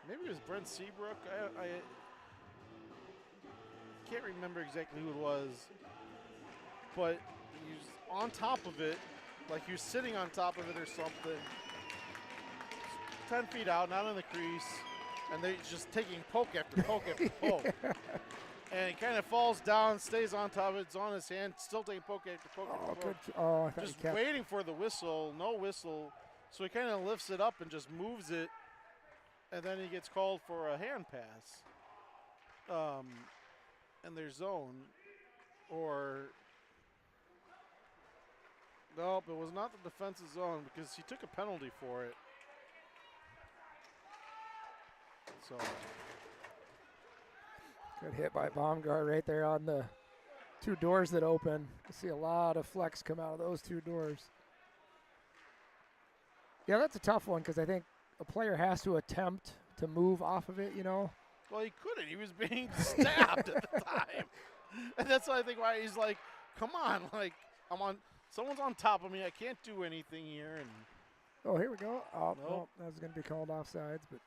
maybe it was Brent Seabrook. I can't remember exactly who it was, but he was on top of it, like he was sitting on top of it or something, 10 feet out, not in the crease, and they're just taking poke after poke after poke. And he kind of falls down, stays on top of it, it's on his hand, still taking poke after poke after poke. I thought Just he kept. waiting for the whistle, no whistle. So he kind of lifts it up and just moves it, and then he gets called for a hand pass. In their zone, or nope, it was not the defense's zone because he took a penalty for it. So Good hit by Baumgart right there on the two doors that open. You see a lot of flex come out of those two doors. Yeah, that's a tough one because I think a player has to attempt to move off of it, you know. well, he couldn't. He was being stabbed at the time, and that's why I think why he's like, "Come on, like someone's on top of me. I can't do anything here." And Oh, here we go. Oh, Nope. no, that was going to be called offsides, but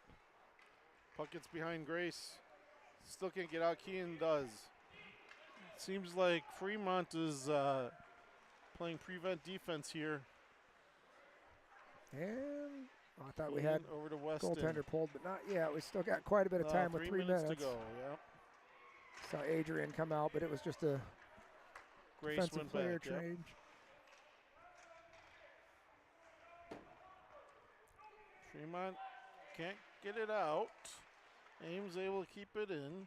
puck gets behind Grace. Still can't get out. Keane does. Seems like Fremont is playing prevent defense here. and I thought we had over to Weston. goaltender pulled, but not yet. We still got quite a bit of time with 3 minutes to go. Yeah. Saw Adrian come out, but it was just a Grace defensive went player back. Yep. change. Fremont can't get it out. Ames able to keep it in.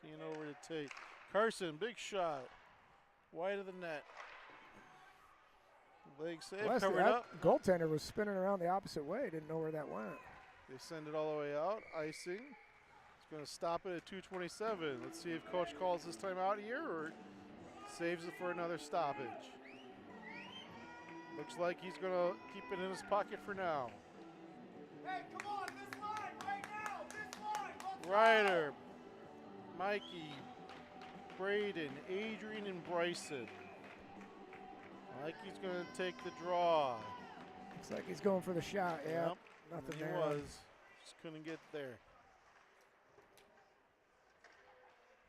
Keane over to Tate. Carson, big shot. Wide of the net. Leg save, Leslie, covered that up. goaltender was spinning around the opposite way. Didn't know where that went. They send it all the way out. Icing. It's going to stop it at 2:27. Let's see if coach calls this time out here or saves it for another stoppage. Looks like he's going to keep it in his pocket for now. Hey, come on, this line right now, this line. Let's Ryder, Mikey, Braden, Adrian, and Bryson. Mikey's going to take the draw. Looks like he's going for the shot. Yeah, Yep, nothing he there. was. Just couldn't get there.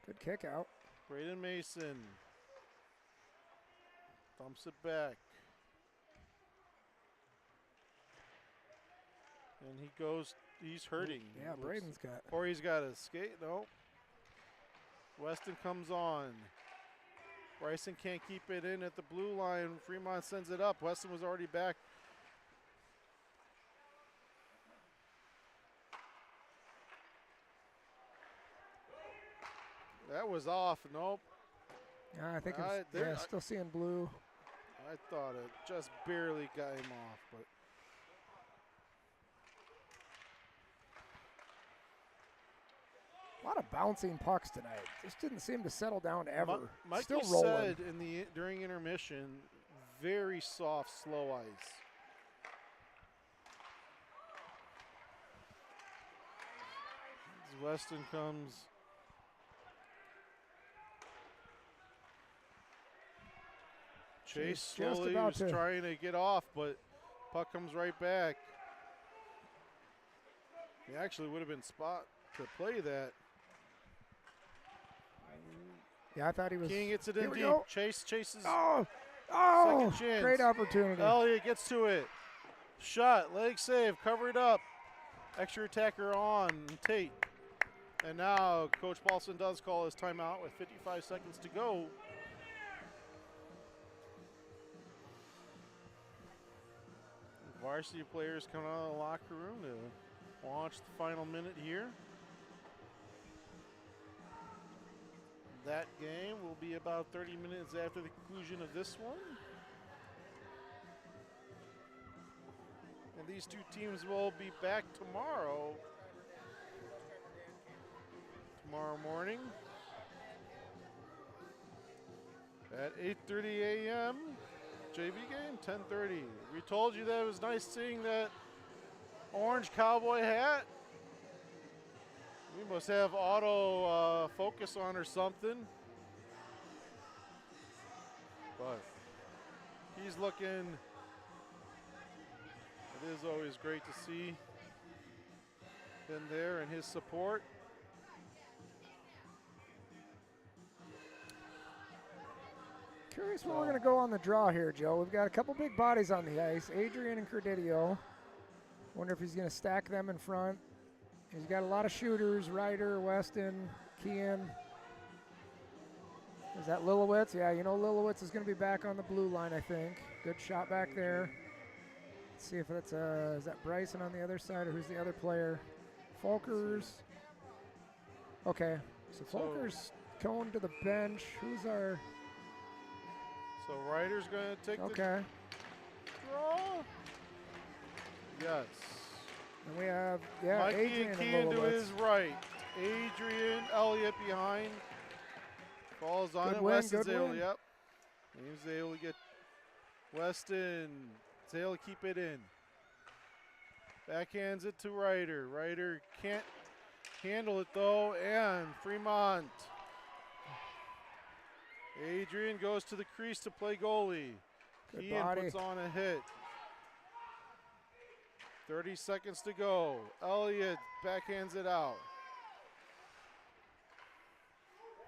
Good kick out. Braden Mason thumps it back. And he goes, he's hurting. Yeah, Looks- Braden's got. Or he's got a skate, no. Weston comes on. Bryson can't keep it in at the blue line. Fremont sends it up. Weston was already back. That was off, nope. Yeah, I think it's still seeing blue. I thought it just barely got him off, but A lot of bouncing pucks tonight. Just didn't seem to settle down ever. Mikey Still rolling. said during intermission, very soft, slow ice. As Weston comes. Chase Just slowly about was to- trying to get off, but puck comes right back. He actually would have been spot to play that. Yeah, I thought he was. King gets it Here in we deep. go. Chase chases. Oh, Second chance. great opportunity. Elliott gets to it. Shot, leg save, covered up. Extra attacker on Tate. And now Coach Paulson does call his timeout with 55 seconds to go. Varsity players coming out of the locker room to watch the final minute here. That game will be about 30 minutes after the conclusion of this one. And these two teams will be back tomorrow morning at 8:30 a.m. JV game, 10:30. We told you that it was nice seeing that orange cowboy hat. We must have auto focus on or something. But he's looking, it is always great to see him there and his support. Curious when we're going to go on the draw here, Joe. We've got a couple big bodies on the ice, Adrian and Credidio. Wonder if he's going to stack them in front. He's got a lot of shooters, Ryder, Weston, Kean. Is that Lilowitz? Yeah, you know Lilowitz is going to be back on the blue line, I think. Good shot back there. Let's see if that's, is that Bryson on the other side or who's the other player? Folkers. Okay, so Folkers going to the bench. Who's our... So Ryder's going to take the draw. Yes. And we have, yeah, Mikey Adrian and Kean and to Lilowitz. his right. Adrian Elliott behind. Falls on Good it. win, Weston's good able, win. yep. He's able to get Weston. He's able to keep it in. Backhands it to Ryder. Ryder can't handle it though, and Fremont. Adrian goes to the crease to play goalie. Good Kean body. puts on a hit. 30 seconds to go. Elliott backhands it out.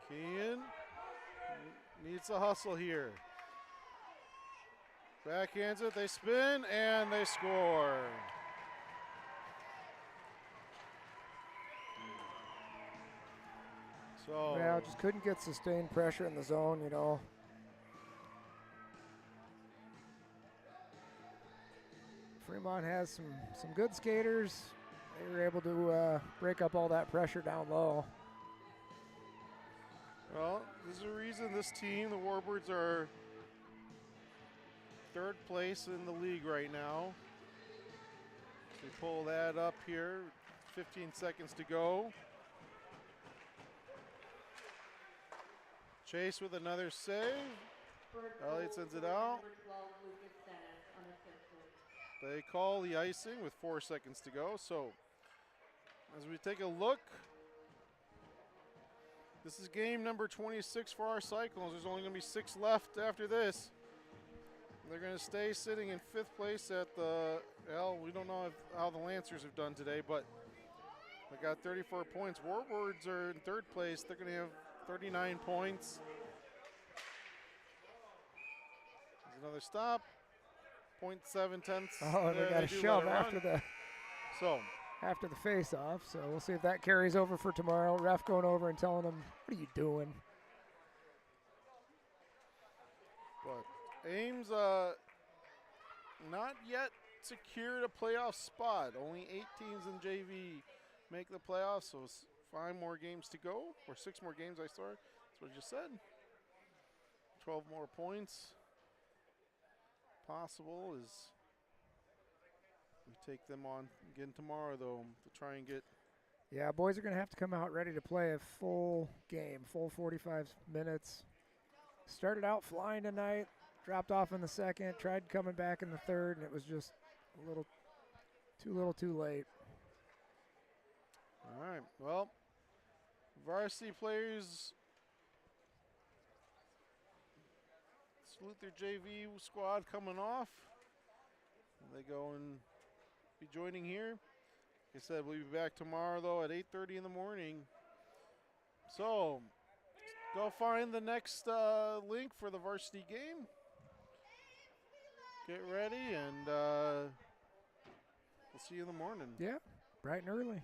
Kean needs a hustle here. Backhands it, they spin, and they score. So, Yeah, just couldn't get sustained pressure in the zone, you know. Fremont has some good skaters. They were able to break up all that pressure down low. well, there's a reason this team, the Warbirds, are third place in the league right now. We pull that up here. 15 seconds to go. Chase with another save. Elliott sends it out. They call the icing with 4 seconds to go. So as we take a look, this is game number 26 for our Cyclones. There's only going to be 6 left after this. They're going to stay sitting in 5th place at the, well, we don't know how the Lancers have done today, but they got 34 points. Warbirds are in 3rd place. They're going to have 39 points. There's another stop. 0.7 tenths. Oh, they There, got a do shove let it after run. So, after the face-off. So we'll see if that carries over for tomorrow. Ref going over and telling them, "What are you doing?" but Ames not yet secured a playoff spot. Only 8 teams in JV make the playoffs, so 5 more games to go, or 6 more games, that's what I just said. 12 more points possible as we take them on again tomorrow, though, to try and get. Yeah, boys are going to have to come out ready to play a full game, full 45 minutes. Started out flying tonight, dropped off in the second, tried coming back in the third, and it was just a little too late. All right, well, varsity players salute their JV squad coming off. They go and be joining here. Like I said, we'll be back tomorrow, though, at 8:30 in the morning. So, go find the next link for the varsity game. Get ready, and we'll see you in the morning. Yeah, bright and early.